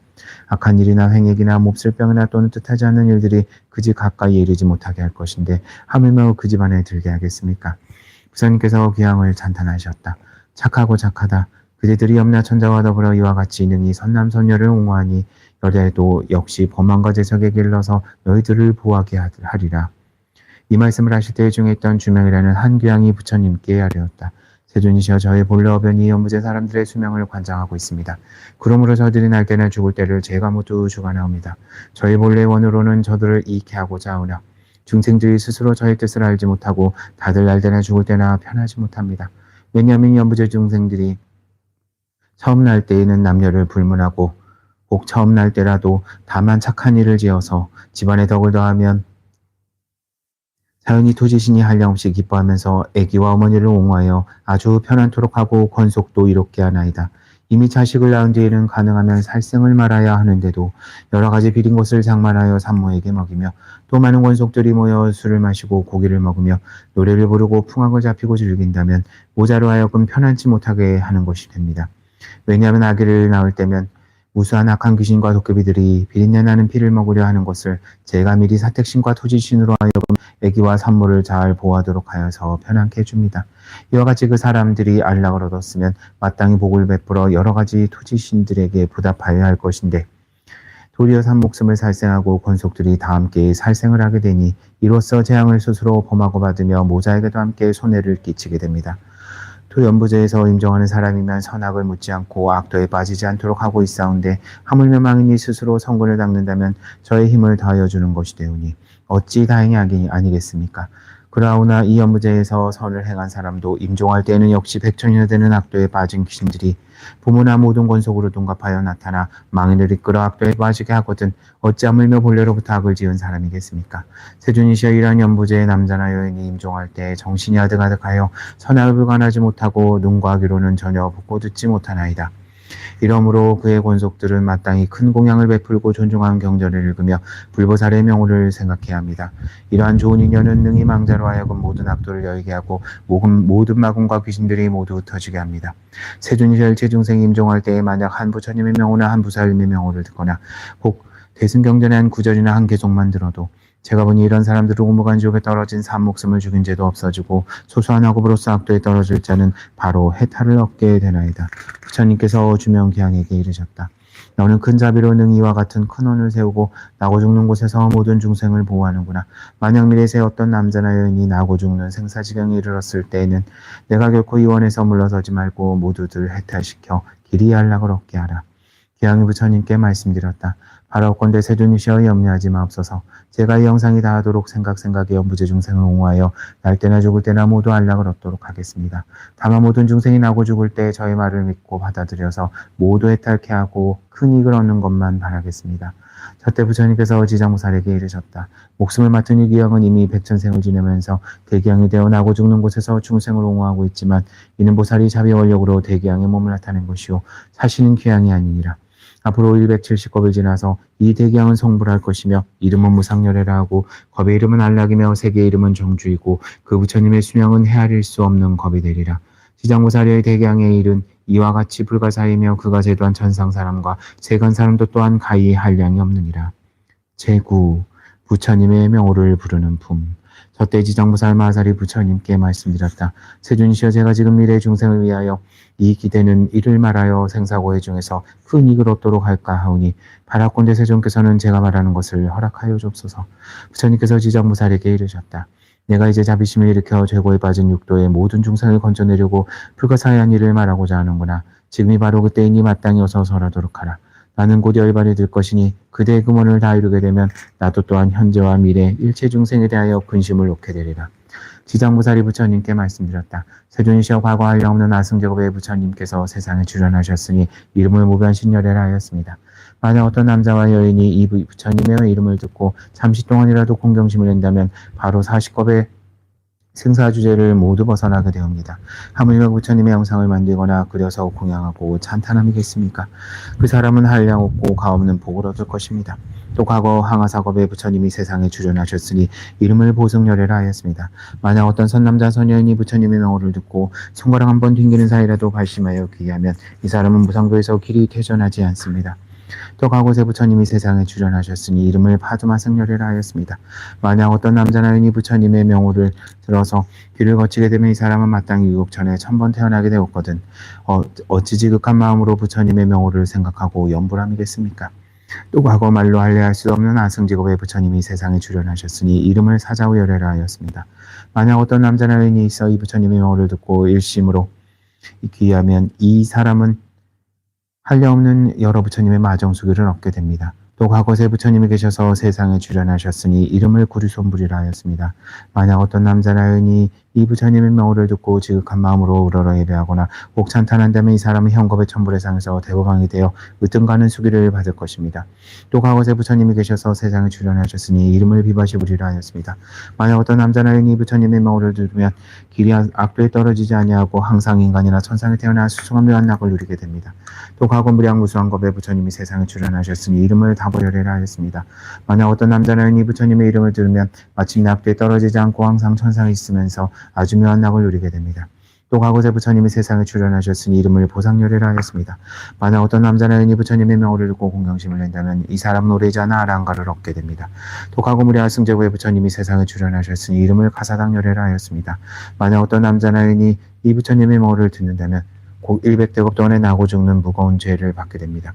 악한 일이나 횡액이나 몹쓸 병이나 또는 뜻하지 않는 일들이 그 집 가까이에 이르지 못하게 할 것인데 하물며 그 집 안에 들게 하겠습니까? 부처님께서 귀향을 찬탄하셨다. 착하고 착하다. 그대들이 염라천자와 더불어 이와 같이 능히 선남선녀를 옹호하니 여자에도 역시 범한과 재석에 길러서 너희들을 보호하게 하리라. 이 말씀을 하실 때 중에 있던 주명이라는 한 귀향이 부처님께 아뢰었다. 세존이시여 저의 본래 어변이 연무제 사람들의 수명을 관장하고 있습니다. 그러므로 저들이 날 때나 죽을 때를 제가 모두 주관하옵니다. 저의 본래 원으로는 저들을 이익해 하고자 하오나 중생들이 스스로 저의 뜻을 알지 못하고 다들 날 때나 죽을 때나 편하지 못합니다. 왜냐하면 연부제 중생들이 처음 날 때에는 남녀를 불문하고 혹 처음 날 때라도 다만 착한 일을 지어서 집안에 덕을 더하면 자연히 토지신이 한량없이 기뻐하면서 아기와 어머니를 옹호하여 아주 편안토록 하고 권속도 이롭게 하나이다. 이미 자식을 낳은 뒤에는 가능하면 살생을 말아야 하는데도 여러 가지 비린 것을 장만하여 산모에게 먹이며 또 많은 권속들이 모여 술을 마시고 고기를 먹으며 노래를 부르고 풍악을 잡히고 즐긴다면 모자로 하여금 편안치 못하게 하는 것이 됩니다. 왜냐하면 아기를 낳을 때면 무수한 악한 귀신과 도깨비들이 비린내 나는 피를 먹으려 하는 것을 제가 미리 사택신과 토지신으로 하여금 애기와 산모를 잘 보호하도록 하여서 편안케 해줍니다. 이와 같이 그 사람들이 안락을 얻었으면 마땅히 복을 베풀어 여러 가지 토지신들에게 보답하여야 할 것인데 도리어 산 목숨을 살생하고 권속들이 다 함께 살생을 하게 되니 이로써 재앙을 스스로 범하고 받으며 모자에게도 함께 손해를 끼치게 됩니다. 토연부제에서 임종하는 사람이면 선악을 묻지 않고 악도에 빠지지 않도록 하고 있사온데 하물며 망인이 스스로 성군을 닦는다면 저의 힘을 다하여 주는 것이 되오니 어찌 다행이 아니겠습니까? 그러나 이 연부제에서 선을 행한 사람도 임종할 때에는 역시 백천이나 되는 악도에 빠진 귀신들이 부모나 모든 권속으로 둔갑하여 나타나 망인을 이끌어 악도에 빠지게 하거든 어찌 하물며 본래로부터 악을 지은 사람이겠습니까? 세준이시여 이러한 연부제의 남자나 여인이 임종할 때 정신이 아득아득하여 선악을 불간하지 못하고 눈과 귀로는 전혀 듣고 듣지 못하나이다. 이러므로 그의 권속들은 마땅히 큰 공양을 베풀고 존중하는 경전을 읽으며 불보살의 명호를 생각해야 합니다. 이러한 좋은 인연은 능히 망자로 하여금 모든 악도를 여의게 하고 모든 마군과 귀신들이 모두 흩어지게 합니다. 세준이절 제중생이 임종할 때에 만약 한 부처님의 명호나 한 부사님의 명호를 듣거나 혹 대승경전의 한 구절이나 한 개송만 들어도 제가 보니 이런 사람들은 오무간지옥에 떨어진 산 목숨을 죽인 죄도 없어지고 소소한 악업으로서 악도에 떨어질 자는 바로 해탈을 얻게 되나이다. 부처님께서 주명기양에게 이르셨다. 너는 큰 자비로 능이와 같은 큰 원을 세우고 나고 죽는 곳에서 모든 중생을 보호하는구나. 만약 미래세 어떤 남자나 여인이 나고 죽는 생사지경에 이르렀을 때에는 내가 결코 이 원에서 물러서지 말고 모두들 해탈시켜 길이 안락을 얻게 하라. 기양이 부처님께 말씀드렸다. 바라옵건대 세존이시여 염려하지 마옵소서. 제가 이 영상이 다하도록 생각에 연부제 중생을 옹호하여 날 때나 죽을 때나 모두 안락을 얻도록 하겠습니다. 다만 모든 중생이 나고 죽을 때 저의 말을 믿고 받아들여서 모두 해탈케 하고 큰 이익을 얻는 것만 바라겠습니다. 저때 부처님께서 지장무살에게 이르셨다. 목숨을 맡은 이 기양은 이미 백천생을 지내면서 대기양이 되어 나고 죽는 곳에서 중생을 옹호하고 있지만 이는 보살이 자비원력으로 대기양에 몸을 나타낸 것이요 사실은 기양이 아니니라. 앞으로 170겁을 지나서 이 대기양은 성불할 것이며 이름은 무상열애라 하고 겁의 이름은 안락이며 세계의 이름은 정주이고 그 부처님의 수명은 헤아릴 수 없는 겁이 되리라. 지장무사리의 대기양의 일은 이와 같이 불가사이며 그가 제도한 천상사람과 세간사람도 또한 가히 한량이 없느니라. 제9. 부처님의 명호를 부르는 품. 저때 지장무살 마살이 부처님께 말씀드렸다. 세준이시여 제가 지금 미래 중생을 위하여 이 기대는 이를 말하여 생사고해 중에서 큰 이익을 얻도록 할까 하오니 바라건대 세존께서는 제가 말하는 것을 허락하여 줍소서. 부처님께서 지장무살에게 이르셨다. 내가 이제 자비심을 일으켜 죄고에 빠진 육도의 모든 중생을 건져내려고 불가사의한 일을 말하고자 하는구나. 지금이 바로 그때이니 마땅히 어서 설하도록 하라. 나는 곧 열반이 될 것이니 그대의 금원을 다 이루게 되면 나도 또한 현재와 미래 일체 중생에 대하여 근심을 놓게 되리라. 지장무살이 부처님께 말씀드렸다. 세존이시여 과거 한량없는 아승제곱의 부처님께서 세상에 출현하셨으니 이름을 무변신열애라 하였습니다. 만약 어떤 남자와 여인이 이 부처님의 이름을 듣고 잠시 동안이라도 공경심을 낸다면 바로 40겁의 생사주제를 모두 벗어나게 되옵니다. 하물며 부처님의 영상을 만들거나 그려서 공양하고 찬탄함이겠습니까? 그 사람은 한량 없고 가없는 복을 얻을 것입니다. 또 과거 항아사겁의 부처님이 세상에 출현하셨으니 이름을 보승열애라 하였습니다. 만약 어떤 선남자 선여인이 부처님의 명호를 듣고 손가락 한번 튕기는 사이라도 발심하여 귀하면 이 사람은 무상도에서 길이 퇴전하지 않습니다. 또 가고세 부처님이 세상에 출현하셨으니 이름을 파두마승열애라 하였습니다. 만약 어떤 남자나 여인이 부처님의 명호를 들어서 길을 거치게 되면 이 사람은 마땅히 유혹전에 1000번 태어나게 되었거든. 어찌 지극한 마음으로 부처님의 명호를 생각하고 염불함이겠습니까? 또 과거 말로 할례할 수 없는 아승직업의 부처님이 세상에 출현하셨으니 이름을 사자우열애라 하였습니다. 만약 어떤 남자나 여인이 있어 이 부처님의 명호를 듣고 일심으로 귀하면 이 사람은 한량없는 여러 부처님의 마정수기를 얻게 됩니다. 또 과거세 부처님이 계셔서 세상에 출현하셨으니 이름을 구류손불이라 하였습니다. 만약 어떤 남자나 여인이 이 부처님의 명호를 듣고 지극한 마음으로 우러러 예배하거나 혹 찬탄한다면 이 사람은 현겁의 천불의상에서 대보방이 되어 으뜸가는 수기를 받을 것입니다. 또 과거세 부처님이 계셔서 세상에 출현하셨으니 이름을 비바시불이라 하였습니다. 만약 어떤 남자나 여인이 이 부처님의 명호를 들으면 길이 악도에 떨어지지 아니하고 항상 인간이나 천상에 태어나 수승한 묘한 낙을 누리게 됩니다. 또 과거 무량무수한 겁의 부처님이 세상에 출현하셨으니 이름을 다보열애라 하였습니다. 만약 어떤 남자나 여인이 부처님의 이름을 들으면 마침내 악도에 떨어지지 않고 항상 천상에 있으면서 아주 묘한 낙을 누리게 됩니다. 또 가곳에 부처님이 세상에 출현하셨으니 이름을 보상열애라 하였습니다. 만약 어떤 남자나 여인이 부처님의 명호를 듣고 공경심을 낸다면 이 사람은 오래지 않아 아랑가를 얻게 됩니다. 또 가고무리와 승제고에 부처님이 세상에 출현하셨으니 이름을 가사당열애라 하였습니다. 만약 어떤 남자나 여인이 이 부처님의 명호를 듣는다면 곧 100대급 동안에 나고 죽는 무거운 죄를 받게 됩니다.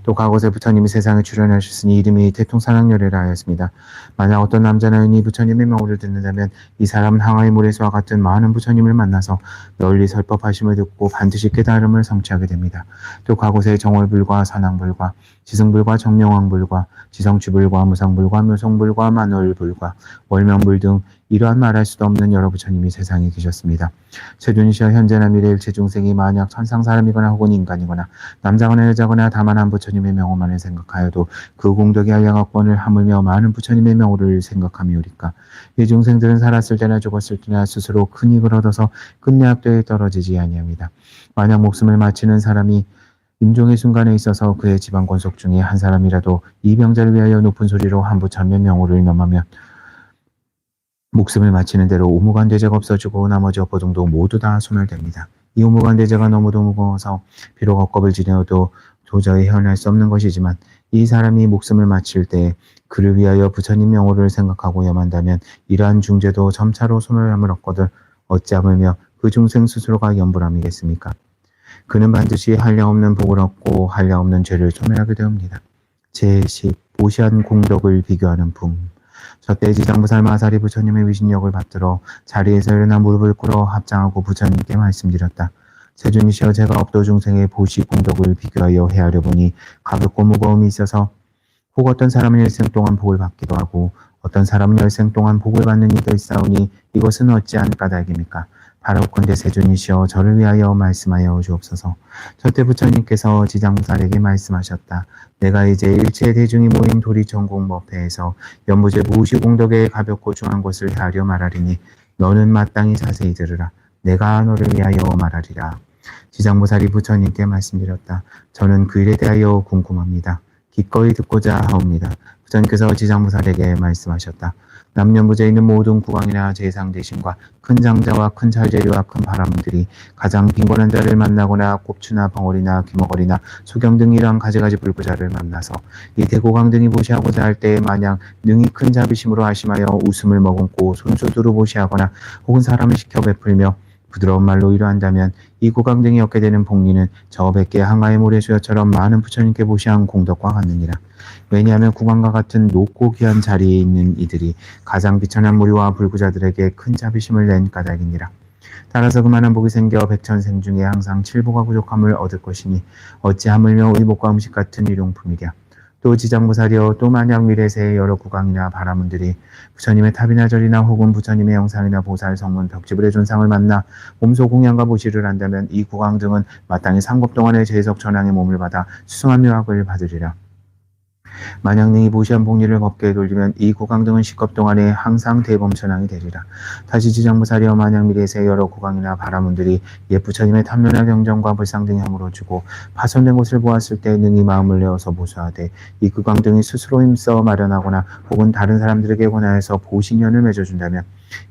또 가곳에 부처님이 세상에 출현하셨으니 이름이 대통사랑열애라 하였습니다. 만약 어떤 남자나 여인이 부처님의 명호를 듣는다면 이 사람은 항아의 모래수와 같은 많은 부처님을 만나서 널리 설법하심을 듣고 반드시 깨달음을 성취하게 됩니다. 또 가곳에 정월불과 산왕불과 지승불과 정명왕불과 지성취불과 무상불과 묘성불과 만월불과 월명불 등 이러한 말할 수도 없는 여러 부처님이 세상에 계셨습니다. 세존이시여 현재나 미래 일체 중생이 만약 천상 사람이거나 혹은 인간이거나 남자거나 여자거나 다만 한 부처님의 명호만을 생각하여도 그 공덕이 한량억번을 하물며 많은 부처님의 명호를 생각함이오리까. 이 중생들은 살았을 때나 죽었을 때나 스스로 큰 이익을 얻어서 끝내 악도에 떨어지지 아니합니다. 만약 목숨을 마치는 사람이 임종의 순간에 있어서 그의 집안 권속 중에 한 사람이라도 이 병자를 위하여 높은 소리로 한 부처님의 명호를 명하면 목숨을 마치는 대로 오무간대제가 없어지고 나머지 업보등도 모두 다 소멸됩니다. 이 오무간대제가 너무도 무거워서 비록 억겁을 지내어도 도저히 헤어날 수 없는 것이지만 이 사람이 목숨을 마칠 때 그를 위하여 부처님 명호를 생각하고 염한다면 이러한 중죄도 점차로 소멸함을 얻거든 어찌하물며 그 중생 스스로가 염불함이겠습니까? 그는 반드시 한량없는 복을 얻고 한량없는 죄를 소멸하게 되옵니다. 제10. 보시한 공덕을 비교하는 품. 저때 지장부살 마사리 부처님의 위신력을 받들어 자리에서 일어나 무릎을 꿇어 합장하고 부처님께 말씀드렸다. 세존이시여 제가 업도 중생의 보시 공덕을 비교하여 헤아려 보니 가볍고 무거움이 있어서 혹 어떤 사람은 일생 동안 복을 받기도 하고 어떤 사람은 열생 동안 복을 받는 이도 있사오니 이것은 어찌한 까닭입니까? 바라옵건대 세존이시여 저를 위하여 말씀하여 주옵소서. 저때 부처님께서 지장부살에게 말씀하셨다. 내가 이제 일체 대중이 모인 도리전공법회에서 연무제 무시 공덕에 가볍고 중한 것을 헤아려 말하리니 너는 마땅히 자세히 들으라. 내가 너를 위하여 말하리라. 지장부살이 부처님께 말씀드렸다. 저는 그 일에 대하여 궁금합니다. 기꺼이 듣고자 하옵니다. 부처님께서 지장부살에게 말씀하셨다. 남녀무제 있는 모든 국왕이나 제상대신과 큰 장자와 큰 잘재료와 큰 바람들이 가장 빈곤한 자를 만나거나 꼽추나 벙어리나 귀머거리나 소경 등 이러한 가지가지 불구자를 만나서 이 대고강 등이 보시하고자 할 때에 마냥 능히 큰 자비심으로 하심하여 웃음을 머금고 손수두루 보시하거나 혹은 사람을 시켜 베풀며 부드러운 말로 이러한다면 이 고강 등이 얻게 되는 복리는 저 백개 항아의 모래수여처럼 많은 부처님께 보시한 공덕과 같느니라. 왜냐하면 국왕과 같은 높고 귀한 자리에 있는 이들이 가장 비천한 무리와 불구자들에게 큰 자비심을 낸 까닭이니라. 따라서 그만한 복이 생겨 백천생 중에 항상 칠복과 부족함을 얻을 것이니 어찌 하물며 의복과 음식 같은 일용품이랴. 또 지장부살이여 또 만약 미래세의 여러 국왕이나 바라문들이 부처님의 탑이나 절이나 혹은 부처님의 영상이나 보살 성문 벽지불의 존상을 만나 몸소 공양과 보시를 한다면 이 국왕 등은 마땅히 상급 동안의 제석 전왕의 몸을 받아 수승한 묘학을 받으리라. 만약 능히 보시한 복리를 법계에 돌리면 이 국왕 등은 10급 동안에 항상 대범천왕이 되리라. 다시 지장부살이여 만약 미래세의 여러 국왕이나 바라문들이 옛 부처님의 탐론한 경전과 불상 등이 함으로 주고 파손된 곳을 보았을 때 능히 마음을 내어서 보수하되 이 국왕 등이 스스로 힘써 마련하거나 혹은 다른 사람들에게 권하여서 보신연을 맺어준다면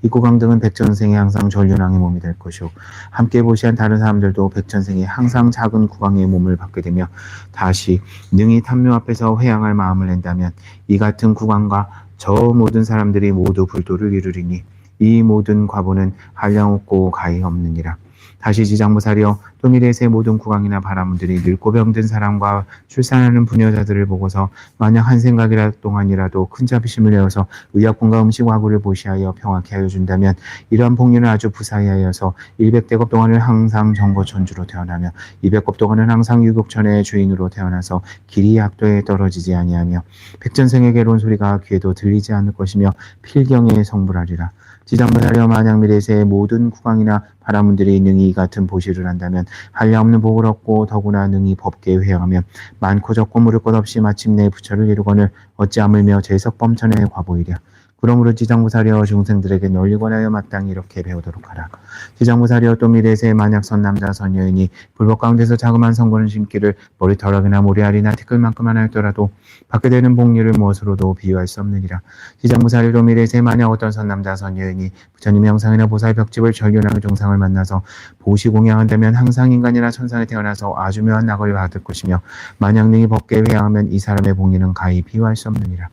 이 국왕 등은 백천생이 항상 전륜왕의 몸이 될 것이요 함께 보시한 다른 사람들도 백천생이 항상 작은 국왕의 몸을 받게 되며 다시 능히 탐묘 앞에서 회양할 마음을 낸다면 이 같은 국왕과 저 모든 사람들이 모두 불도를 이루리니 이 모든 과보는 한량 없고 가히 없느니라. 다시 지장부살이여 또 미래세의 모든 국왕이나 바라문들이 늙고 병든 사람과 출산하는 부녀자들을 보고서 만약 한 생각이라 동안이라도 큰 자비심을 내어서 의약품과 음식 와구를 보시하여 평화케 하여 준다면 이러한 복리는 아주 부사히 하여서 100대급 동안을 항상 정거천주로 태어나며 200급 동안은 항상 유격천의 주인으로 태어나서 길이 악도에 떨어지지 아니하며 백전생에게로운 소리가 귀에도 들리지 않을 것이며 필경에 성불하리라. 지장부살이여 만약 미래세의 모든 국왕이나 바라문들이 능히 이 같은 보시를 한다면 한량없는 복을 얻고 더구나 능히 법계에 회양하며 많고 적고 물을 것 없이 마침내 부처를 이루거늘 어찌하물며 제석범천의 과보이랴. 그러므로 지장부사려 중생들에게 널리 권하여 마땅히 이렇게 배우도록 하라. 지장부사려 또 미래세 만약 선남자 선여인이 불법 가운데서 자그마한 성분을 심기를 머리털락이나 모래알이나 티끌만큼만 하였더라도 받게 되는 복리를 무엇으로도 비유할 수 없느니라. 지장부사려 또 미래세 만약 어떤 선남자 선여인이 부처님의 형상이나 보살 벽집을 전륜하는 종상을 만나서 보시 공양한다면 항상 인간이나 천상에 태어나서 아주 묘한 낙을 받을 것이며 만약 능히 법계에 회항하면 이 사람의 복리는 가히 비유할 수 없느니라.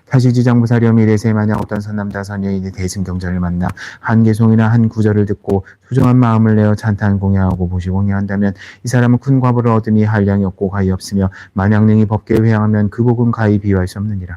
다시 지장부사려 미래세 만약 어떤 선남자 선여인이 대승경전을 만나 한 개송이나 한 구절을 듣고 소중한 마음을 내어 찬탄 공양하고 보시 공양한다면 이 사람은 큰 과보를 얻음이 한량이 없고 가히 없으며 만약 능히 법계에 회항하면 그 복은 가히 비유할 수 없느니라.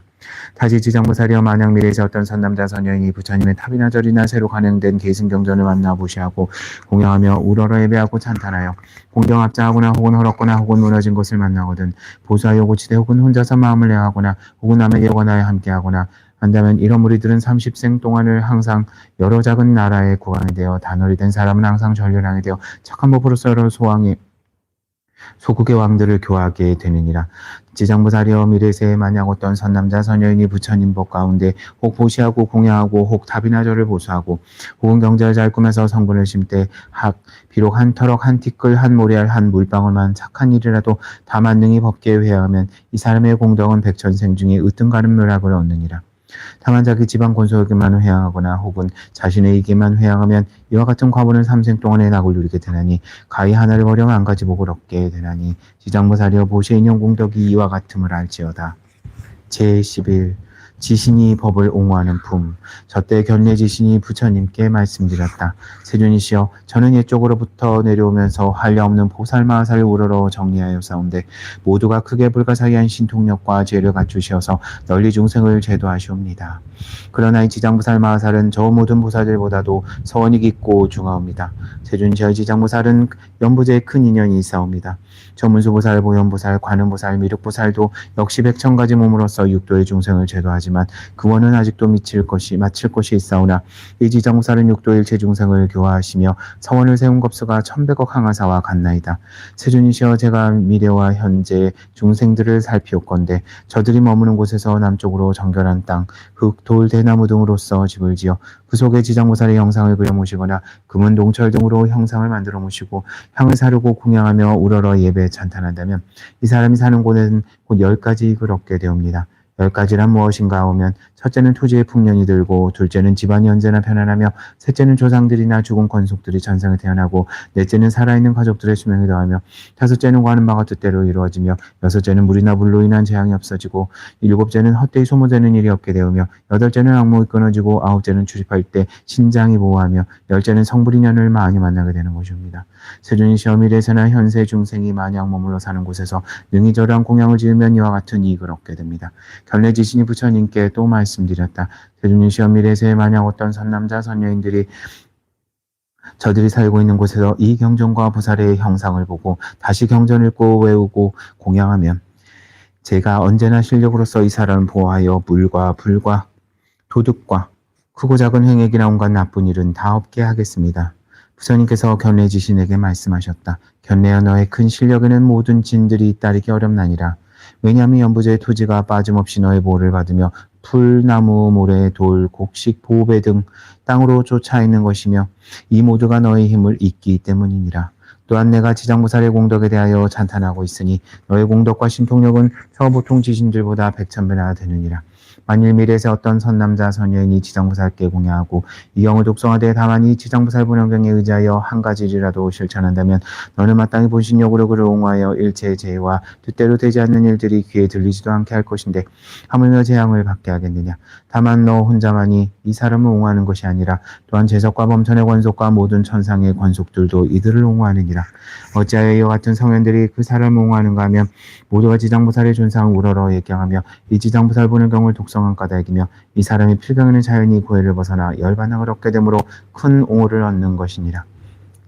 다시 지장부사려 만약 미래에서 어떤 선남자 선여인이 부처님의 탑이나 절이나 새로 간행된 계승경전을 만나 보시하고 공양하며 우러러 예배하고 찬탄하여 공경합장하거나 혹은 헐었거나 혹은 무너진 것을 만나거든 보수하여 고치되 혹은 혼자서 마음을 내하거나 혹은 남에게 권하여 함께하거나 한다면 이런 무리들은 30생 동안을 항상 여러 작은 나라의 국왕이 되어 단월이 된 사람은 항상 전륜왕이 되어 착한 법으로서 여러 소국의 왕들을 교하게 되느니라. 지장부사려 미래세에 만약 어떤 선남자 선여인이 부처님 법 가운데 혹 보시하고 공양하고 혹 탑이나 절을 보수하고 혹은 경전을 잘 꾸며서 성분을 심되 비록 한 터럭 한 티끌 한 모래알 한 물방울만 착한 일이라도 다만 능히 법계에 회하면 이 사람의 공덕은 백천생 중에 으뜸가는 묘락을 얻느니라. 다만 자기 집안 권속에게만 회항하거나 혹은 자신에게만 회항하면 이와 같은 과보는 3생 동안의 낙을 누리게 되나니 가히 하나를 버려 한 가지 복을 얻게 되나니 지장부사려 보시의 인용 공덕이 이와 같음을 알지어다. 제11 지신이 법을 옹호하는 품. 저때 견례 지신이 부처님께 말씀드렸다. 세존이시여, 저는 옛쪽으로부터 내려오면서 한량없는 보살마하살을 우러러 정리하여 싸운데 모두가 크게 불가사의한 신통력과 죄를 갖추시어서 널리 중생을 제도하시옵니다. 그러나 이 지장부살마하살은 저 모든 보살들보다도 서원이 깊고 중하옵니다. 세존이시여, 지장부살은 연부제에 큰 인연이 있사옵니다. 저문수보살, 보현보살, 관음보살, 미륵보살도 역시 100,000가지 몸으로서 육도의 중생을 제도하지만 그 원은 아직도 마칠 것이 있사오나 이 지장부살은 육도의 일체 중생을 교화하시며 서원을 세운 겁수가 1100억 항하사와 같나이다. 세존이시여, 제가 미래와 현재 중생들을 살피옵건대 저들이 머무는 곳에서 남쪽으로 정결한 땅, 흙, 돌, 대나무 등으로써 집을 지어 그 속에 지장부살의 형상을 그려 모시거나 금은, 동철 등으로 형상을 만들어 모시고 향을 사르고 공양하며 우러러 예배 찬탄한다면 이 사람이 사는 곳은 곧 10가지 이익을 얻게 되옵니다. 10가지란 무엇인가 하면 첫째는 토지의 풍년이 들고, 둘째는 집안이 언제나 편안하며, 셋째는 조상들이나 죽은 권속들이 전생에 태어나고, 넷째는 살아있는 가족들의 수명이 더하며, 다섯째는 구하는 바가 뜻대로 이루어지며, 여섯째는 물이나 불로 인한 재앙이 없어지고, 일곱째는 헛되이 소모되는 일이 없게 되오며, 여덟째는 악몽이 끊어지고, 아홉째는 출입할 때 신장이 보호하며, 열째는 성불인연을 많이 만나게 되는 것입니다. 세존이 시험일에서나 현세 중생이 만약 머물러 사는 곳에서 능히 저러한 공양을 지으면 이와 같은 이익을 얻게 됩니다. 견례지신이 부처님께 또 말씀드렸다. 세존이 시험일에서에 만약 어떤 선남자 선여인들이 저들이 살고 있는 곳에서 이 경전과 부살의 형상을 보고 다시 경전을 읽고 외우고 공양하면 제가 언제나 실력으로서 이 사람을 보호하여 물과 불과 도둑과 크고 작은 행액이나 온갖 나쁜 일은 다 없게 하겠습니다. 부처님께서 견례지신에게 말씀하셨다. 견례여, 너의 큰 실력에는 모든 진들이 따르기 어렵나니라. 왜냐하면 연부제의 토지가 빠짐없이 너의 보호를 받으며 풀, 나무, 모래, 돌, 곡식, 보배 등 땅으로 쫓아 있는 것이며 이 모두가 너의 힘을 잇기 때문이니라. 또한 내가 지장부살의 공덕에 대하여 찬탄하고 있으니 너의 공덕과 신통력은 저 보통 지신들보다 100,000배나 되느니라. 만일 미래에서 어떤 선남자 선여인이 지장부살께 공양하고 이 경을 독성하되 다만 이 지장부살 분원경에 의지하여 한 가지라도 실천한다면 너는 마땅히 본신력으로 그를 옹호하여 일체의 죄와 뜻대로 되지 않는 일들이 귀에 들리지도 않게 할 것인데 하물며 재앙을 받게 하겠느냐. 다만 너 혼자만이 이 사람을 옹호하는 것이 아니라 또한 제석과 범천의 권속과 모든 천상의 권속들도 이들을 옹호하느니라. 어찌하여 이와 같은 성현들이 그 사람을 옹호하는가 하면 모두가 지장부살의 존상을 우러러 얘기하며 이 지장부살 분원경을 독성한 까닭이며 이 사람이 필경에는 자연히 고해를 벗어나 열반항을 얻게 되므로 큰 옹호를 얻는 것이니라.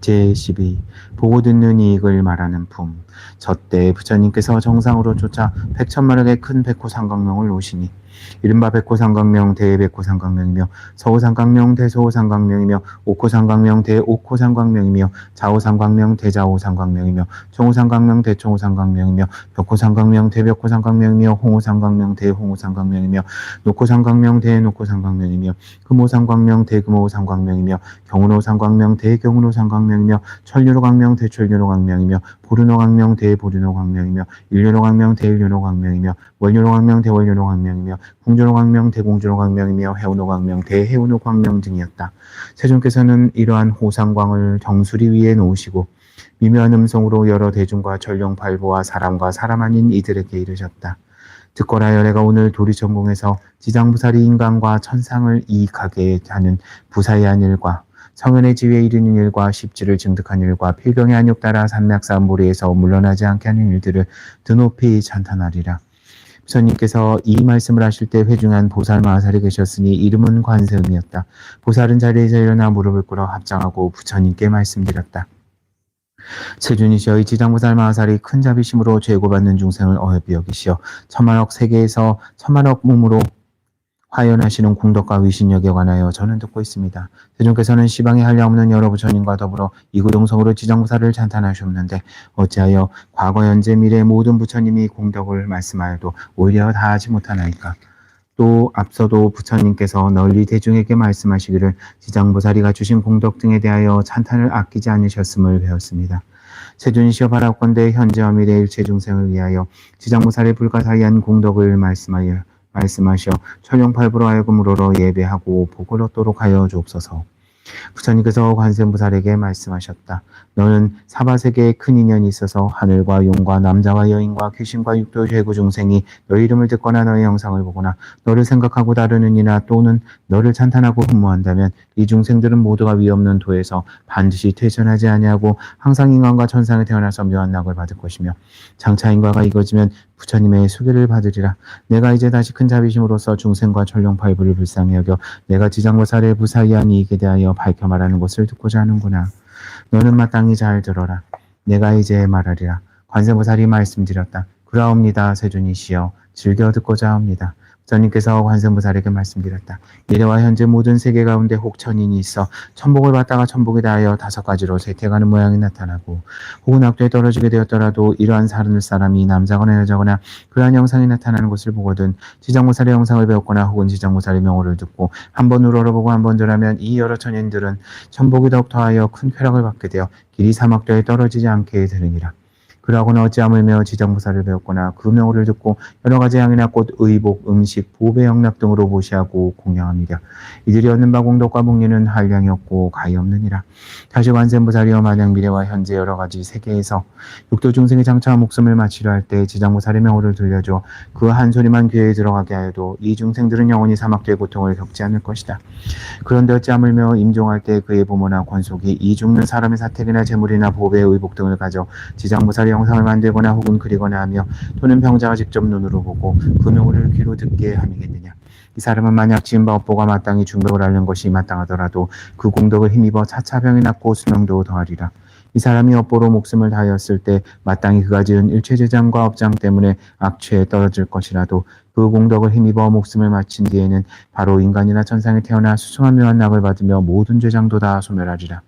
제12. 보고 듣는 이익을 말하는 품. 저때 부처님께서 정상으로 쫓아 백천만억의 큰 백호삼강명을 놓으시니 이른바 백호삼강명 대백호삼강명이며 서호삼강명 대서호삼강명이며 옥호삼강명 대옥호삼강명이며 좌호삼강명 대좌호삼강명이며 총호삼강명 대총호삼강명이며 벽호삼강명 대벽호삼강명이며 홍호삼강명 대홍호삼강명이며 녹호삼강명 대녹호삼강명이며 금호삼강명 대금호삼강명이며 경운호삼강명 대경운호삼강명이며 천류로강명 대천류로강명이며 보르노강명 대보르노강명이며 일류로강명 대일류로강명이며 월류로강명 대월류로강명이며 궁조로강명 대공조로강명이며 해운호강명 대해운호강명 등이었다. 세존께서는 이러한 호상광을 정수리 위에 놓으시고 미묘한 음성으로 여러 대중과 전령팔보와 사람과 사람 아닌 이들에게 이르셨다. 듣거라 여래가 오늘 도리전공에서 지장부살이 인간과 천상을 이익하게 하는 부사의한 일과 성현의 지위에 이르는 일과 십지를 증득한 일과 필경의 안욕 따라 산맥산 모래에서 물러나지 않게 하는 일들을 드높이 찬탄하리라. 부처님께서 이 말씀을 하실 때 회중한 보살 마하살이 계셨으니 이름은 관세음이었다. 보살은 자리에서 일어나 무릎을 꿇어 합장하고 부처님께 말씀드렸다. 세준이시여, 이 지장보살 마하살이 큰 자비심으로 죄고받는 중생을 어여비 여기시어 천만억 세계에서 천만억 몸으로 화연하시는 공덕과 위신력에 관하여 저는 듣고 있습니다. 세존께서는 시방에 한량없는 여러 부처님과 더불어 이구동성으로 지장보살을 찬탄하셨는데 어찌하여 과거 현재 미래 모든 부처님이 공덕을 말씀하여도 오히려 다하지 못하나이까. 또 앞서도 부처님께서 널리 대중에게 말씀하시기를 지장보살이가 주신 공덕 등에 대하여 찬탄을 아끼지 않으셨음을 배웠습니다. 세존이시여, 바라건대 현재와 미래 일체 중생을 위하여 지장보살의 불가사의한 공덕을 말씀하시어 천령팔부로 하여금 우러러 예배하고 복을 얻도록 하여 주옵소서. 부처님께서 관세음보살에게 말씀하셨다. 너는 사바세계에 큰 인연이 있어서 하늘과 용과 남자와 여인과 귀신과 육도 죄구 중생이 너의 이름을 듣거나 너의 영상을 보거나 너를 생각하고 다루는 이나 또는 너를 찬탄하고 흠모한다면 이 중생들은 모두가 위없는 도에서 반드시 퇴전하지 아니하고 항상 인간과 천상에 태어나서 묘한 낙을 받을 것이며 장차 인과가 이거지면 부처님의 수계를 받으리라. 내가 이제 다시 큰 자비심으로써 중생과 천령팔부를 불쌍히 여겨 내가 지장보살의 부사의한 이익에 대하여 밝혀 말하는 것을 듣고자 하는구나. 너는 마땅히 잘 들어라. 내가 이제 말하리라. 관세보살이 말씀드렸다. 그라옵니다. 세존이시여, 즐겨 듣고자 합니다. 부처님께서 관세음보살에게 말씀드렸다. 미래와 현재 모든 세계 가운데 혹 천인이 있어 천복을 받다가 천복에 대하여 5가지로 쇠퇴가는 모양이 나타나고 혹은 악도에 떨어지게 되었더라도 이러한 사람이 남자거나 여자거나 그러한 영상이 나타나는 것을 보거든 지장보살의 영상을 배웠거나 혹은 지장보살의 명호를 듣고 한번 우러러보고 한번 들으면 이 여러 천인들은 천복이 더욱 더하여 큰 쾌락을 받게 되어 길이 사막도에 떨어지지 않게 되느니라. 그러하고는 어찌하물며 지장보살을 배웠거나 그 명호를 듣고 여러 가지 향이나 꽃, 의복, 음식, 보배, 영락 등으로 모시하고 공양함이랴. 이들이 얻는 바 공덕과 복리는 한량이 없고 가히 없느니라. 다시 관세음보살이여, 만약 미래와 현재 여러 가지 세계에서 육도 중생의 장차와 목숨을 마치려 할 때 지장보살의 명호를 들려줘 그 한 소리만 귀에 들어가게 하여도 이 중생들은 영원히 사막도의 고통을 겪지 않을 것이다. 그런데 어찌하물며 임종할 때 그의 부모나 권속이 이 죽는 사람의 사택이나 재물이나 보배, 의복 등을 가져 지장보살의 영상을 만들거나 혹은 그리거나 하며 또는 병자가 직접 눈으로 보고 그 명호를 귀로 듣게 함이겠느냐. 이 사람은 만약 지은 바 업보가 마땅히 중독을 앓는 것이 마땅하더라도 그 공덕을 힘입어 차차 병이 낫고 수명도 더하리라. 이 사람이 업보로 목숨을 다하였을 때 마땅히 그가 지은 일체재장과 업장 때문에 악취에 떨어질 것이라도 그 공덕을 힘입어 목숨을 마친 뒤에는 바로 인간이나 천상에 태어나 수승한 묘한 낙을 받으며 모든 죄장도 다 소멸하리라.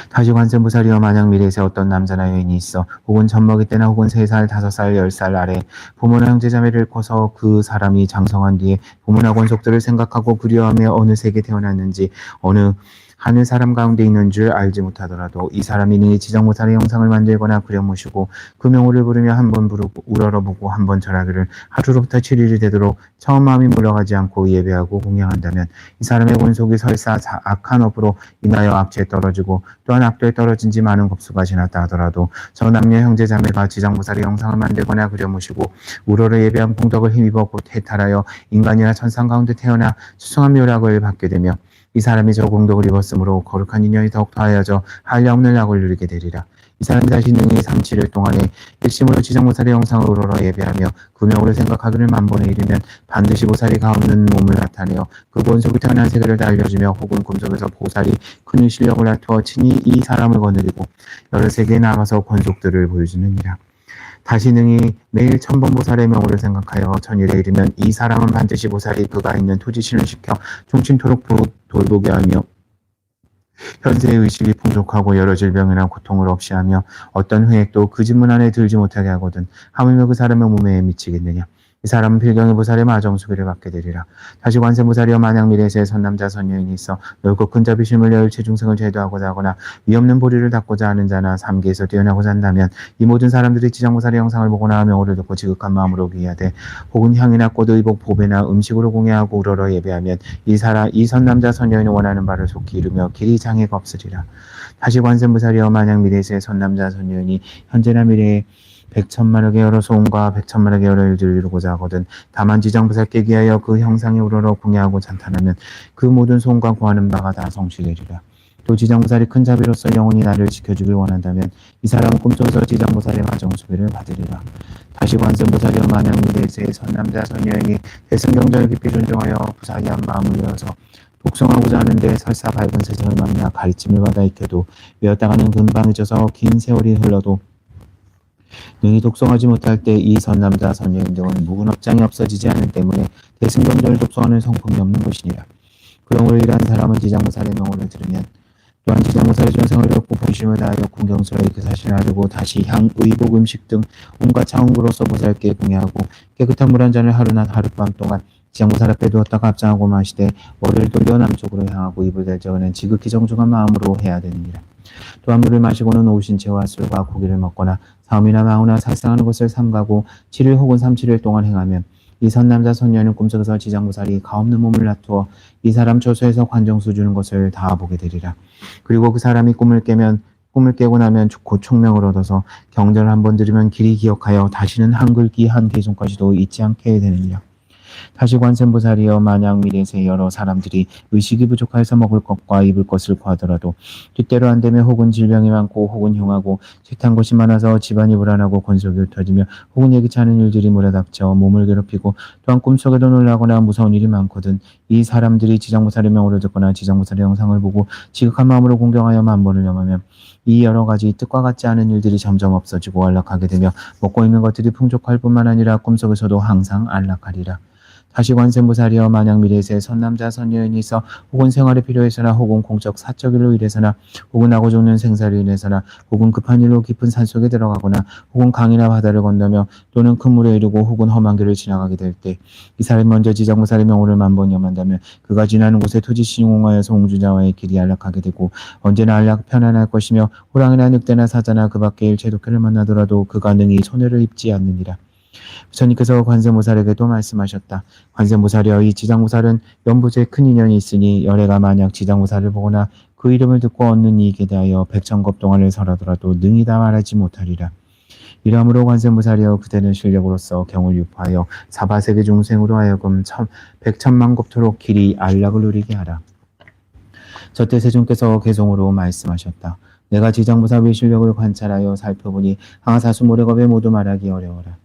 다시 관세음보살이여, 만약 미래에서 어떤 남자나 여인이 있어 혹은 젖먹이 때나 혹은 3살, 5살, 10살 아래 부모나 형제자매를 커서 그 사람이 장성한 뒤에 부모나 권속들을 생각하고 그리워하며 어느 세계 태어났는지 어느 하늘 사람 가운데 있는 줄 알지 못하더라도 이 사람이 능히 지장보살의 영상을 만들거나 그려 모시고 그 명호를 부르며 한번 우러러보고 한번 절하기를 하루로부터 7일이 되도록 처음 마음이 물러가지 않고 예배하고 공양한다면 이 사람의 권속이 설사 악한 업으로 인하여 악취에 떨어지고 또한 악도에 떨어진 지 많은 겁수가 지났다 하더라도 저 남녀 형제자매가 지장보살의 영상을 만들거나 그려 모시고 우러러 예배한 공덕을 힘입어 곧 해탈하여 인간이나 천상 가운데 태어나 수승한 묘락을 받게 되며 이 사람이 저 공덕을 입었으므로 거룩한 인연이 더욱 더하여져 한량없는 낙을 누리게 되리라. 이 사람이 다시 능히 3-7일 동안에 일심으로 지장보살의 영상을 우러러 예배하며 금욕을 생각하기를 만번에 이르면 반드시 보살이 가없는 몸을 나타내어 그 본속이 태어난 세계를 다 알려주며 혹은 꿈속에서 보살이 큰 실력을 나투어 친히 이 사람을 거느리고 여러 세계에 나가서 권속들을 보여주느니라. 다시 능히 매일 천번보살의 명호를 생각하여 천일에 이르면 이 사람은 반드시 보살이 그가 있는 토지신을 시켜 종친토록 돌보게 하며 현세의 의식이 풍족하고 여러 질병이나 고통을 없이 하며 어떤 획도 그 집문 안에 들지 못하게 하거든 하물며 그 사람의 몸에 미치겠느냐. 이 사람은 필경의 보살의 마정수기를 받게 되리라. 다시 관세보살이여 만약 미래세에 선남자 선여인이 있어 넓고 큰 자비심을 여일 체중생을 제도하고자 하거나 위없는 보리를 닦고자 하는 자나 삼계에서 뛰어나고자 한다면 이 모든 사람들이 지장보살의 영상을 보거나 명호를 듣고 지극한 마음으로 귀하되 혹은 향이나 꽃, 의복, 보배나 음식으로 공예하고 우러러 예배하면 이 선남자 선여인이 원하는 바를 속히 이루며 길이 장애가 없으리라. 다시 관세보살이여 만약 미래세에 선남자 선여인이 현재나 미래에 백천만억의 여러 소원과 백천만억의 여러 일들을 이루고자 하거든 다만 지장보살께 귀하여 그 형상에 우러러 공예하고 찬탄하면 그 모든 소원과 구하는 바가 다 성취되리라. 또 지장보살이 큰 자비로서 영원히 나를 지켜주길 원한다면 이 사람은 꿈속에서 지장보살의 마정수비를 받으리라. 다시 관세음보살이여 만약 미래세의 선남자 선여인이 대승경전을 깊이 존중하여 부사이한 마음을 내어서 독성하고자 하는데 설사 밝은 세상을 만나 가르침을 받아 익혀도 외웠다가는 금방 잊어서 긴 세월이 흘러도 능히 독성하지 못할 때 이 선남자 선여인 등은 묵은 업장이 없어지지 않은 때문에 대승경전을 독성하는 성품이 없는 것이니라. 그러므로 이러한 사람은 지장보살의 명호를 들으면 또한 지장보살의 전생을 얻고 본심을 다하여 궁경스러이 그 사실을 알고 다시 향, 의복, 음식 등 온갖 차원구로서 보살께 공예하고 깨끗한 물 한 잔을 하루나 하룻밤 동안 지장보살 앞에 두었다가 합장하고 마시되 머리를 돌려 남쪽으로 향하고 입을 대적하는 지극히 정중한 마음으로 해야 되느니라. 또한 물을 마시고는 오신 채와 술과 고기를 먹거나 사음이나 마우나 살상하는 것을 삼가고 7일 혹은 3-7일 동안 행하면 이 선남자 선녀는 꿈속에서 지장보살이 가없는 몸을 나투어 이 사람 처소에서 관정수 주는 것을 다 보게 되리라. 그리고 그 사람이 꿈을 깨고 나면 곧 총명을 얻어서 경전을 한번 들으면 길이 기억하여 다시는 한글기 한 개송까지도 잊지 않게 되느니라. 다시 관세음보살이여 만약 미래세 여러 사람들이 의식이 부족하여서 먹을 것과 입을 것을 구하더라도 뜻대로 안 되며 혹은 질병이 많고 혹은 흉하고 쇠탄 것이 많아서 집안이 불안하고 권속이 흩어지며 혹은 예기치 않은 일들이 몰아닥쳐 몸을 괴롭히고 또한 꿈속에도 놀라거나 무서운 일이 많거든 이 사람들이 지장보살의 명호를 듣거나 지장보살의 영상을 보고 지극한 마음으로 공경하여 만번을 염하면 이 여러 가지 뜻과 같지 않은 일들이 점점 없어지고 안락하게 되며 먹고 있는 것들이 풍족할 뿐만 아니라 꿈속에서도 항상 안락하리라. 다시 관세음보살이여 만약 미래세 선남자 선여인이 있어 혹은 생활에 필요해서나 혹은 공적 사적 일로 인해서나 혹은 나고 죽는 생사로 인해서나 혹은 급한 일로 깊은 산속에 들어가거나 혹은 강이나 바다를 건너며 또는 큰 물에 이르고 혹은 험한 길을 지나가게 될 때 이 사람이 먼저 지장보살의 명호를 만번 염한다면 그가 지나는 곳에 토지신이 옹하여서 옹주자와의 길이 안락하게 되고 언제나 안락 편안할 것이며 호랑이나 늑대나 사자나 그 밖의 일체 독해를 만나더라도 그가 능히 손해를 입지 않느니라. 부처님께서 관세음보살에게도 말씀하셨다. 관세음보살이여 이 지장보살은 연부제 큰 인연이 있으니 열애가 만약 지장보살을 보거나 그 이름을 듣고 얻는 이익에 대하여 백천겁 동안을 설하더라도 능히 다 말하지 못하리라. 이러므로 관세음보살이여 그대는 실력으로서 경을 유포하여 사바세계 중생으로 하여금 백천만겁토록 길이 안락을 누리게 하라. 저때 세존께서 개송으로 말씀하셨다. 내가 지장보살의 실력을 관찰하여 살펴보니 항아사수 모래겁에 모두 말하기 어려워라.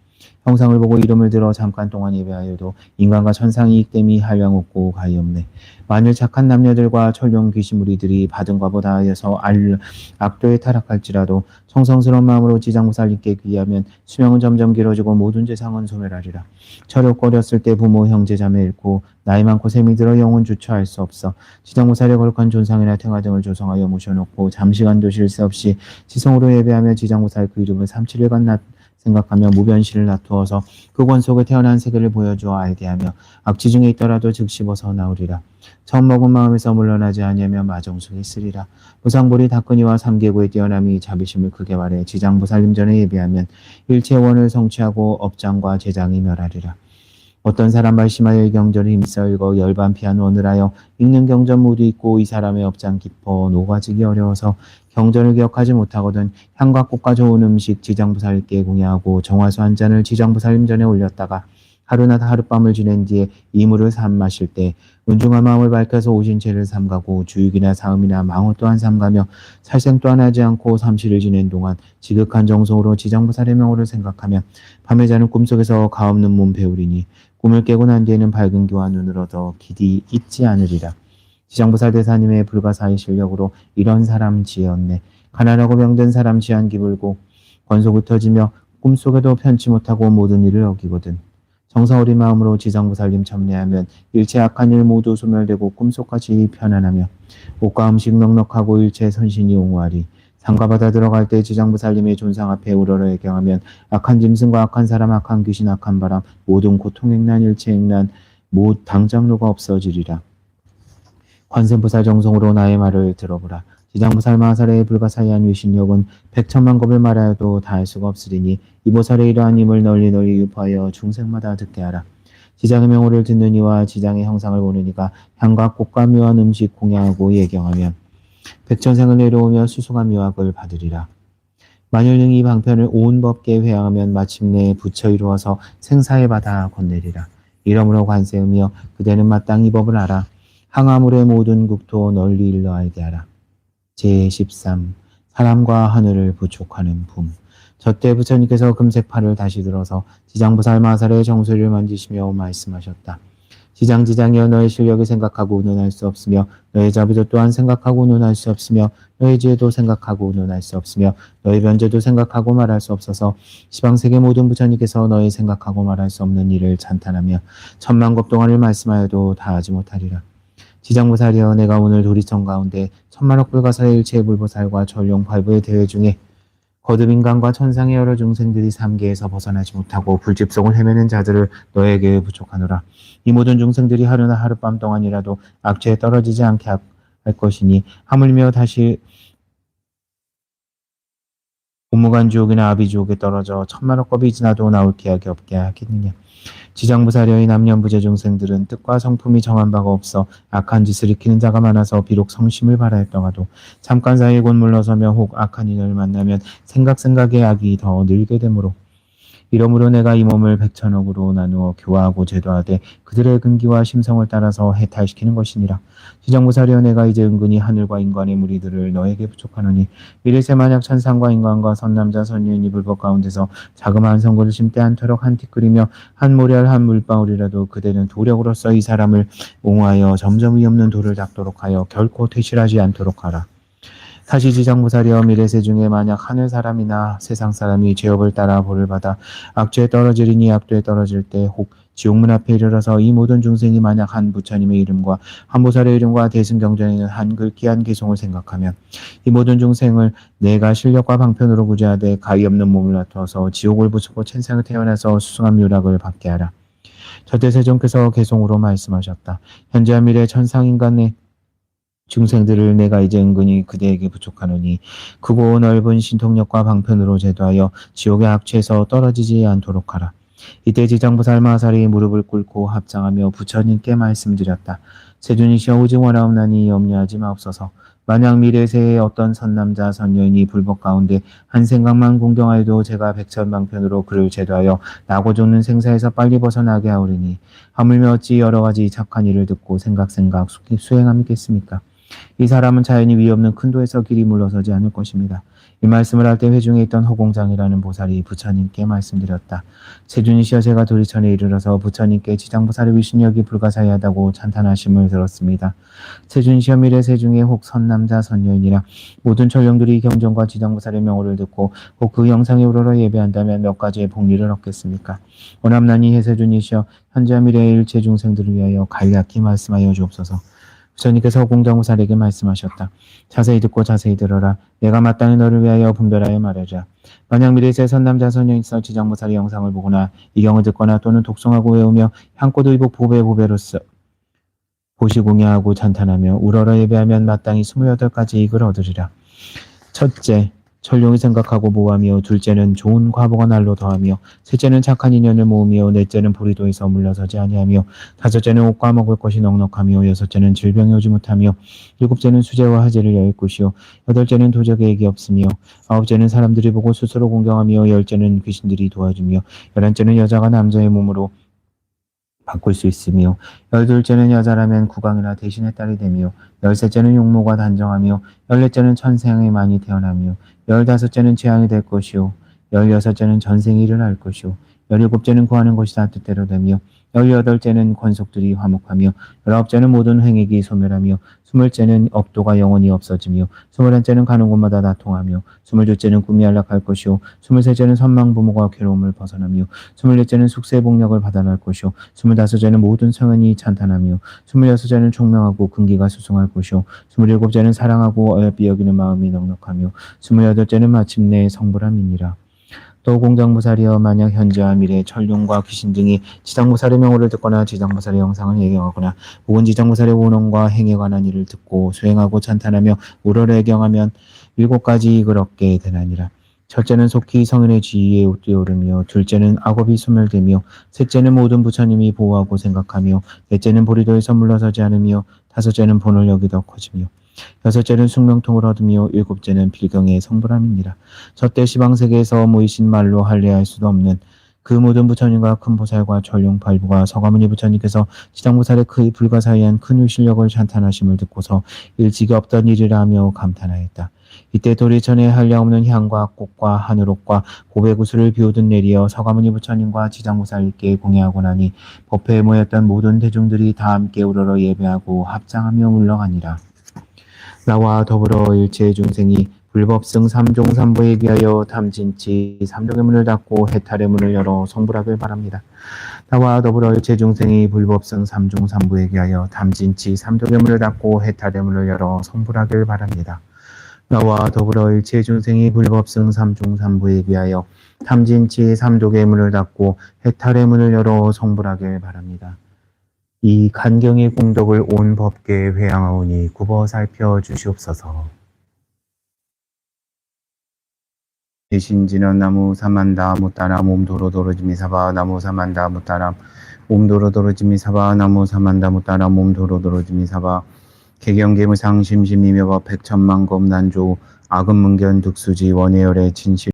형상을 보고 이름을 들어 잠깐 동안 예배하여도 인간과 천상이 이익됨이 한량 없고 가히 없네. 만일 착한 남녀들과 천룡 귀신무리들이 받은 과보다 하여서 악도에 타락할지라도 성성스러운 마음으로 지장보살님께 귀하면 수명은 점점 길어지고 모든 재상은 소멸하리라. 철없고 어렸을 때 부모 형제 자매 잃고 나이 많고 셈이 들어 영혼 주처할 수 없어 지장보살의 거룩한 존상이나 탱화 등을 조성하여 모셔놓고 잠시간도 쉴 새 없이 지성으로 예배하며 지장보살 그 이름을 3-7일간 생각하며 무변실을 놔두어서 그 권속에 태어난 세계를 보여주어 알게 하며 악취 중에 있더라도 즉시 벗어나오리라. 처음 먹은 마음에서 물러나지 아니하며 마정숙에 있으리라. 무상보리 다끈이와 삼계구의 뛰어남이 자비심을 크게 말해 지장보살님 전에 예배하면 일체원을 성취하고 업장과 재장이 멸하리라. 어떤 사람 말심하여 이 경전을 힘써 읽어 열반피한 원을 하여 읽는 경전 모두 있고 이 사람의 업장 깊어 녹아지기 어려워서 경전을 기억하지 못하거든 향과 꽃과 좋은 음식 지장보살께 공예하고 정화수 한 잔을 지장보살님 전에 올렸다가 하루나 하룻밤을 지낸 뒤에 이물을 마실 때 은중한 마음을 밝혀서 오신 죄를 삼가고 주육이나 사음이나 망호 또한 삼가며 살생 또한 하지 않고 삼시를 지낸 동안 지극한 정성으로 지장보살의 명호를 생각하면 밤에 자는 꿈속에서 가없는 몸 배우리니 꿈을 깨고 난 뒤에는 밝은 기와 눈을 얻어 길이 잊지 않으리라. 지장보살 대사님의 불가사의 실력으로 이런 사람 지었네. 가난하고 병든 사람 지한 기불고 권속 흩어지며 꿈속에도 편치 못하고 모든 일을 어기거든. 정성 어린 마음으로 지장보살님 참례하면 일체 악한 일 모두 소멸되고 꿈속까지 편안하며 옷과 음식 넉넉하고 일체 선신이 옹호하리. 산과 바다 들어갈 때 지장보살님의 존상 앞에 우러러 애경하면 악한 짐승과 악한 사람, 악한 귀신, 악한 바람, 모든 고통 액난 일체 액난 못 당장로가 없어지리라. 관세음보살 정성으로 나의 말을 들어보라. 지장보살 마하살의 불가사의한 위신력은 백천만 겁을 말하여도 다할 수가 없으리니 이 보살의 이러한 힘을 널리 유포하여 중생마다 듣게 하라. 지장의 명호를 듣는 이와 지장의 형상을 보는 이가 향과 꽃과 묘한 음식 공양하고 예경하면 백천생을 내려오며 수수한 묘학을 받으리라. 만일 이 방편을 온 법계 회항하면 마침내 부처 이루어서 생사의 바다 건네리라. 이러므로 관세음이여 그대는 마땅히 법을 알아. 항아물의 모든 국토 널리 일러 알게 하라. 제13 사람과 하늘을 부촉하는 붐. 저때 부처님께서 금색팔을 다시 들어서 지장보살 마하살의 정수리를 만지시며 말씀하셨다. 지장이여 너의 실력을 생각하고는 할 수 없으며 너의 자비도 또한 생각하고는 할 수 없으며 너의 지혜도 생각하고는 할 수 없으며 너의 변제도 생각하고 말할 수 없어서 시방세계 모든 부처님께서 너의 생각하고 말할 수 없는 일을 찬탄하며 천만겁 동안을 말씀하여도 다하지 못하리라. 지장보살이여 내가 오늘 도리청 가운데 천만억 불가사의 일체의 불보살과 전룡 발부의 대회 중에 거듭 인간과 천상의 여러 중생들이 삼계에서 벗어나지 못하고 불집속을 헤매는 자들을 너에게 부족하노라. 이 모든 중생들이 하루나 하룻밤 동안이라도 악취에 떨어지지 않게 할 것이니 하물며 다시 고무간지옥이나 아비지옥에 떨어져 천만억 겁이 지나도 나올 기약이 없게 하겠느냐. 지장보살여의 남년부재 중생들은 뜻과 성품이 정한 바가 없어 악한 짓을 익히는 자가 많아서 비록 성심을 바라했더라도 잠깐 사이에 곧 물러서며 혹 악한 인연을 만나면 생각에 악이 더 늘게 되므로 이러므로 내가 이 몸을 백천억으로 나누어 교화하고 제도하되 그들의 근기와 심성을 따라서 해탈시키는 것이니라. 지장보살이여 내가 이제 은근히 하늘과 인간의 무리들을 너에게 부족하노니 미래세 만약 천상과 인간과 선남자 선녀인이 불법 가운데서 자그마한 선거를 심때 않도록 한티 끓이며 한 모래알 한 물방울이라도 그대는 도력으로서 이 사람을 옹호하여 점점 위없는 도를 닦도록 하여 결코 퇴실하지 않도록 하라. 다시 지장보살이여 미래세 중에 만약 하늘 사람이나 세상 사람이 죄업을 따라 벌을 받아 악죄에 떨어지리니 악도에 떨어질 때 혹 지옥문 앞에 이르러서 이 모든 중생이 만약 한 부처님의 이름과 한 보살의 이름과 대승경전에 있는 한 글귀 한 개송을 생각하면 이 모든 중생을 내가 실력과 방편으로 구제하되 가히 없는 몸을 나타서 지옥을 부수고 천상에 태어나서 수승한 묘락을 받게 하라. 저때 세존께서 개송으로 말씀하셨다. 현재와 미래 천상인간의 중생들을 내가 이제 은근히 그대에게 부족하노니 크고 넓은 신통력과 방편으로 제도하여 지옥의 악취에서 떨어지지 않도록 하라. 이때 지장보살 마하살이 무릎을 꿇고 합장하며 부처님께 말씀드렸다. 세존이시여 오직 원하옵나니 염려하지 마옵소서. 만약 미래세에 어떤 선남자 선녀인이 불법 가운데 한 생각만 공경하여도 제가 백천방편으로 그를 제도하여 나고 죽는 생사에서 빨리 벗어나게 하오리니 하물며 어찌 여러 가지 착한 일을 듣고 생각 수행함이겠습니까? 이 사람은 자연히 위없는 큰 도에서 길이 물러서지 않을 것입니다. 이 말씀을 할 때 회중에 있던 허공장이라는 보살이 부처님께 말씀드렸다. 세존이시여 제가 도리천에 이르러서 부처님께 지장보살의 위신력이 불가사의하다고 찬탄하심을 들었습니다. 세존이시여 미래세 중에 혹 선남자 선녀인이라 모든 천령들이 경전과 지장보살의 명호를 듣고 혹 그 영상에 우러러 예배한다면 몇 가지의 복리를 얻겠습니까? 오남나니 해세존이시여 현재와 미래의 일체 중생들을 위하여 간략히 말씀하여 주옵소서. 부처님께서 공정보살에게 말씀하셨다. 자세히 듣고 자세히 들어라. 내가 마땅히 너를 위하여 분별하여 말하자. 만약 미래세 선남자 선녀 있어 지장보살의 영상을 보거나 이경을 듣거나 또는 독송하고 외우며 향꽃 의복 보배로써 보시 공양하고 찬탄하며 우러러 예배하면 마땅히 28가지 이익을 얻으리라. 첫째, 천룡이 생각하고 모하며 둘째는 좋은 과보가 날로 더하며 셋째는 착한 인연을 모으며 넷째는 보리도에서 물러서지 아니하며 다섯째는 옷과 먹을 것이 넉넉하며 여섯째는 질병이 오지 못하며 일곱째는 수제와 화제를 열 것이요 여덟째는 도적의 액이 없으며 아홉째는 사람들이 보고 스스로 공경하며 열째는 귀신들이 도와주며 열한째는 여자가 남자의 몸으로 바꿀 수 있으며 12째는 여자라면 국왕이나 대신의 딸이 되며 13째는 용모가 단정하며 14째는 천생이 많이 태어나며 15째는 재앙이 될 것이요 16째는 전생이 일어날 것이요 17째는 구하는 것이 다 뜻대로 되며 18째는 권속들이 화목하며 19째는 모든 횡액이 소멸하며 20째는 업도가 영원히 없어지며 21째는 가는 곳마다 다 통하며 22째는 꿈이 안락할 것이요 23째는 선망 부모가 괴로움을 벗어나며 24째는 숙세 복력을 받아날 것이요 25째는 모든 성현이 찬탄하며 26째는 총명하고 근기가 수승할 것이요 27째는 사랑하고 어여삐 여기는 마음이 넉넉하며 28째는 마침내 성불함이니라. 또 공장무살이여 만약 현재와 미래 천룡과 귀신 등이 지장무살의 명호를 듣거나 지장무살의 영상을 예경하거나 혹은 지장무살의 원언과 행에 관한 일을 듣고 수행하고 찬탄하며 우러러 예경하면 7가지 이익을 얻게 되나니라. 첫째는 속히 성인의 지위에 뛰어오르며 둘째는 악업이 소멸되며 셋째는 모든 부처님이 보호하고 생각하며 넷째는 보리도에서 물러서지 않으며 다섯째는 본을 여기 더 커지며 여섯째는 숙명통을 얻으며 일곱째는 필경의 성불함이니라. 저때 시방세계에서 모이신 말로 할례할 수도 없는 그 모든 부처님과 큰 보살과 전룡 발부가 서가모니 부처님께서 지장보살의 그 불가사의한 큰 위실력을 찬탄하심을 듣고서 일찍이 없던 일이라 하며 감탄하였다. 이때 도리천에 한량없는 향과 꽃과 하늘옥과 고배구슬을 비우듯 내리어 서가모니 부처님과 지장보살께 공양하고 나니 법회에 모였던 모든 대중들이 다 함께 우러러 예배하고 합장하며 물러가니라. 나와 더불어 일체 중생이 불법승 삼종삼부에 비하여 탐진치 삼독의 문을 닫고 해탈의 문을 열어 성불하길 바랍니다. 나와 더불어 일체 중생이 불법승 삼종삼부에 비하여 탐진치 삼독의 문을 닫고 해탈의 문을 열어 성불하길 바랍니다. 나와 더불어 일체 중생이 불법승 삼종삼부에 비하여 탐진치 삼독의 문을 닫고 해탈의 문을 열어 성불하길 바랍니다. 이 간경의 공덕을 온 법계에 회양하오니 굽어 살펴 주시옵소서. 대신지는 나무 사만다 무따라 몸도로도로지미 사바 나무 사만다 무따라 몸도로도로지미 사바 나무 사만다 무따라 몸도로도로지미 사바 개경계무상 심심이며 백천만검 난조 악음문견 득수지 원해열의 진실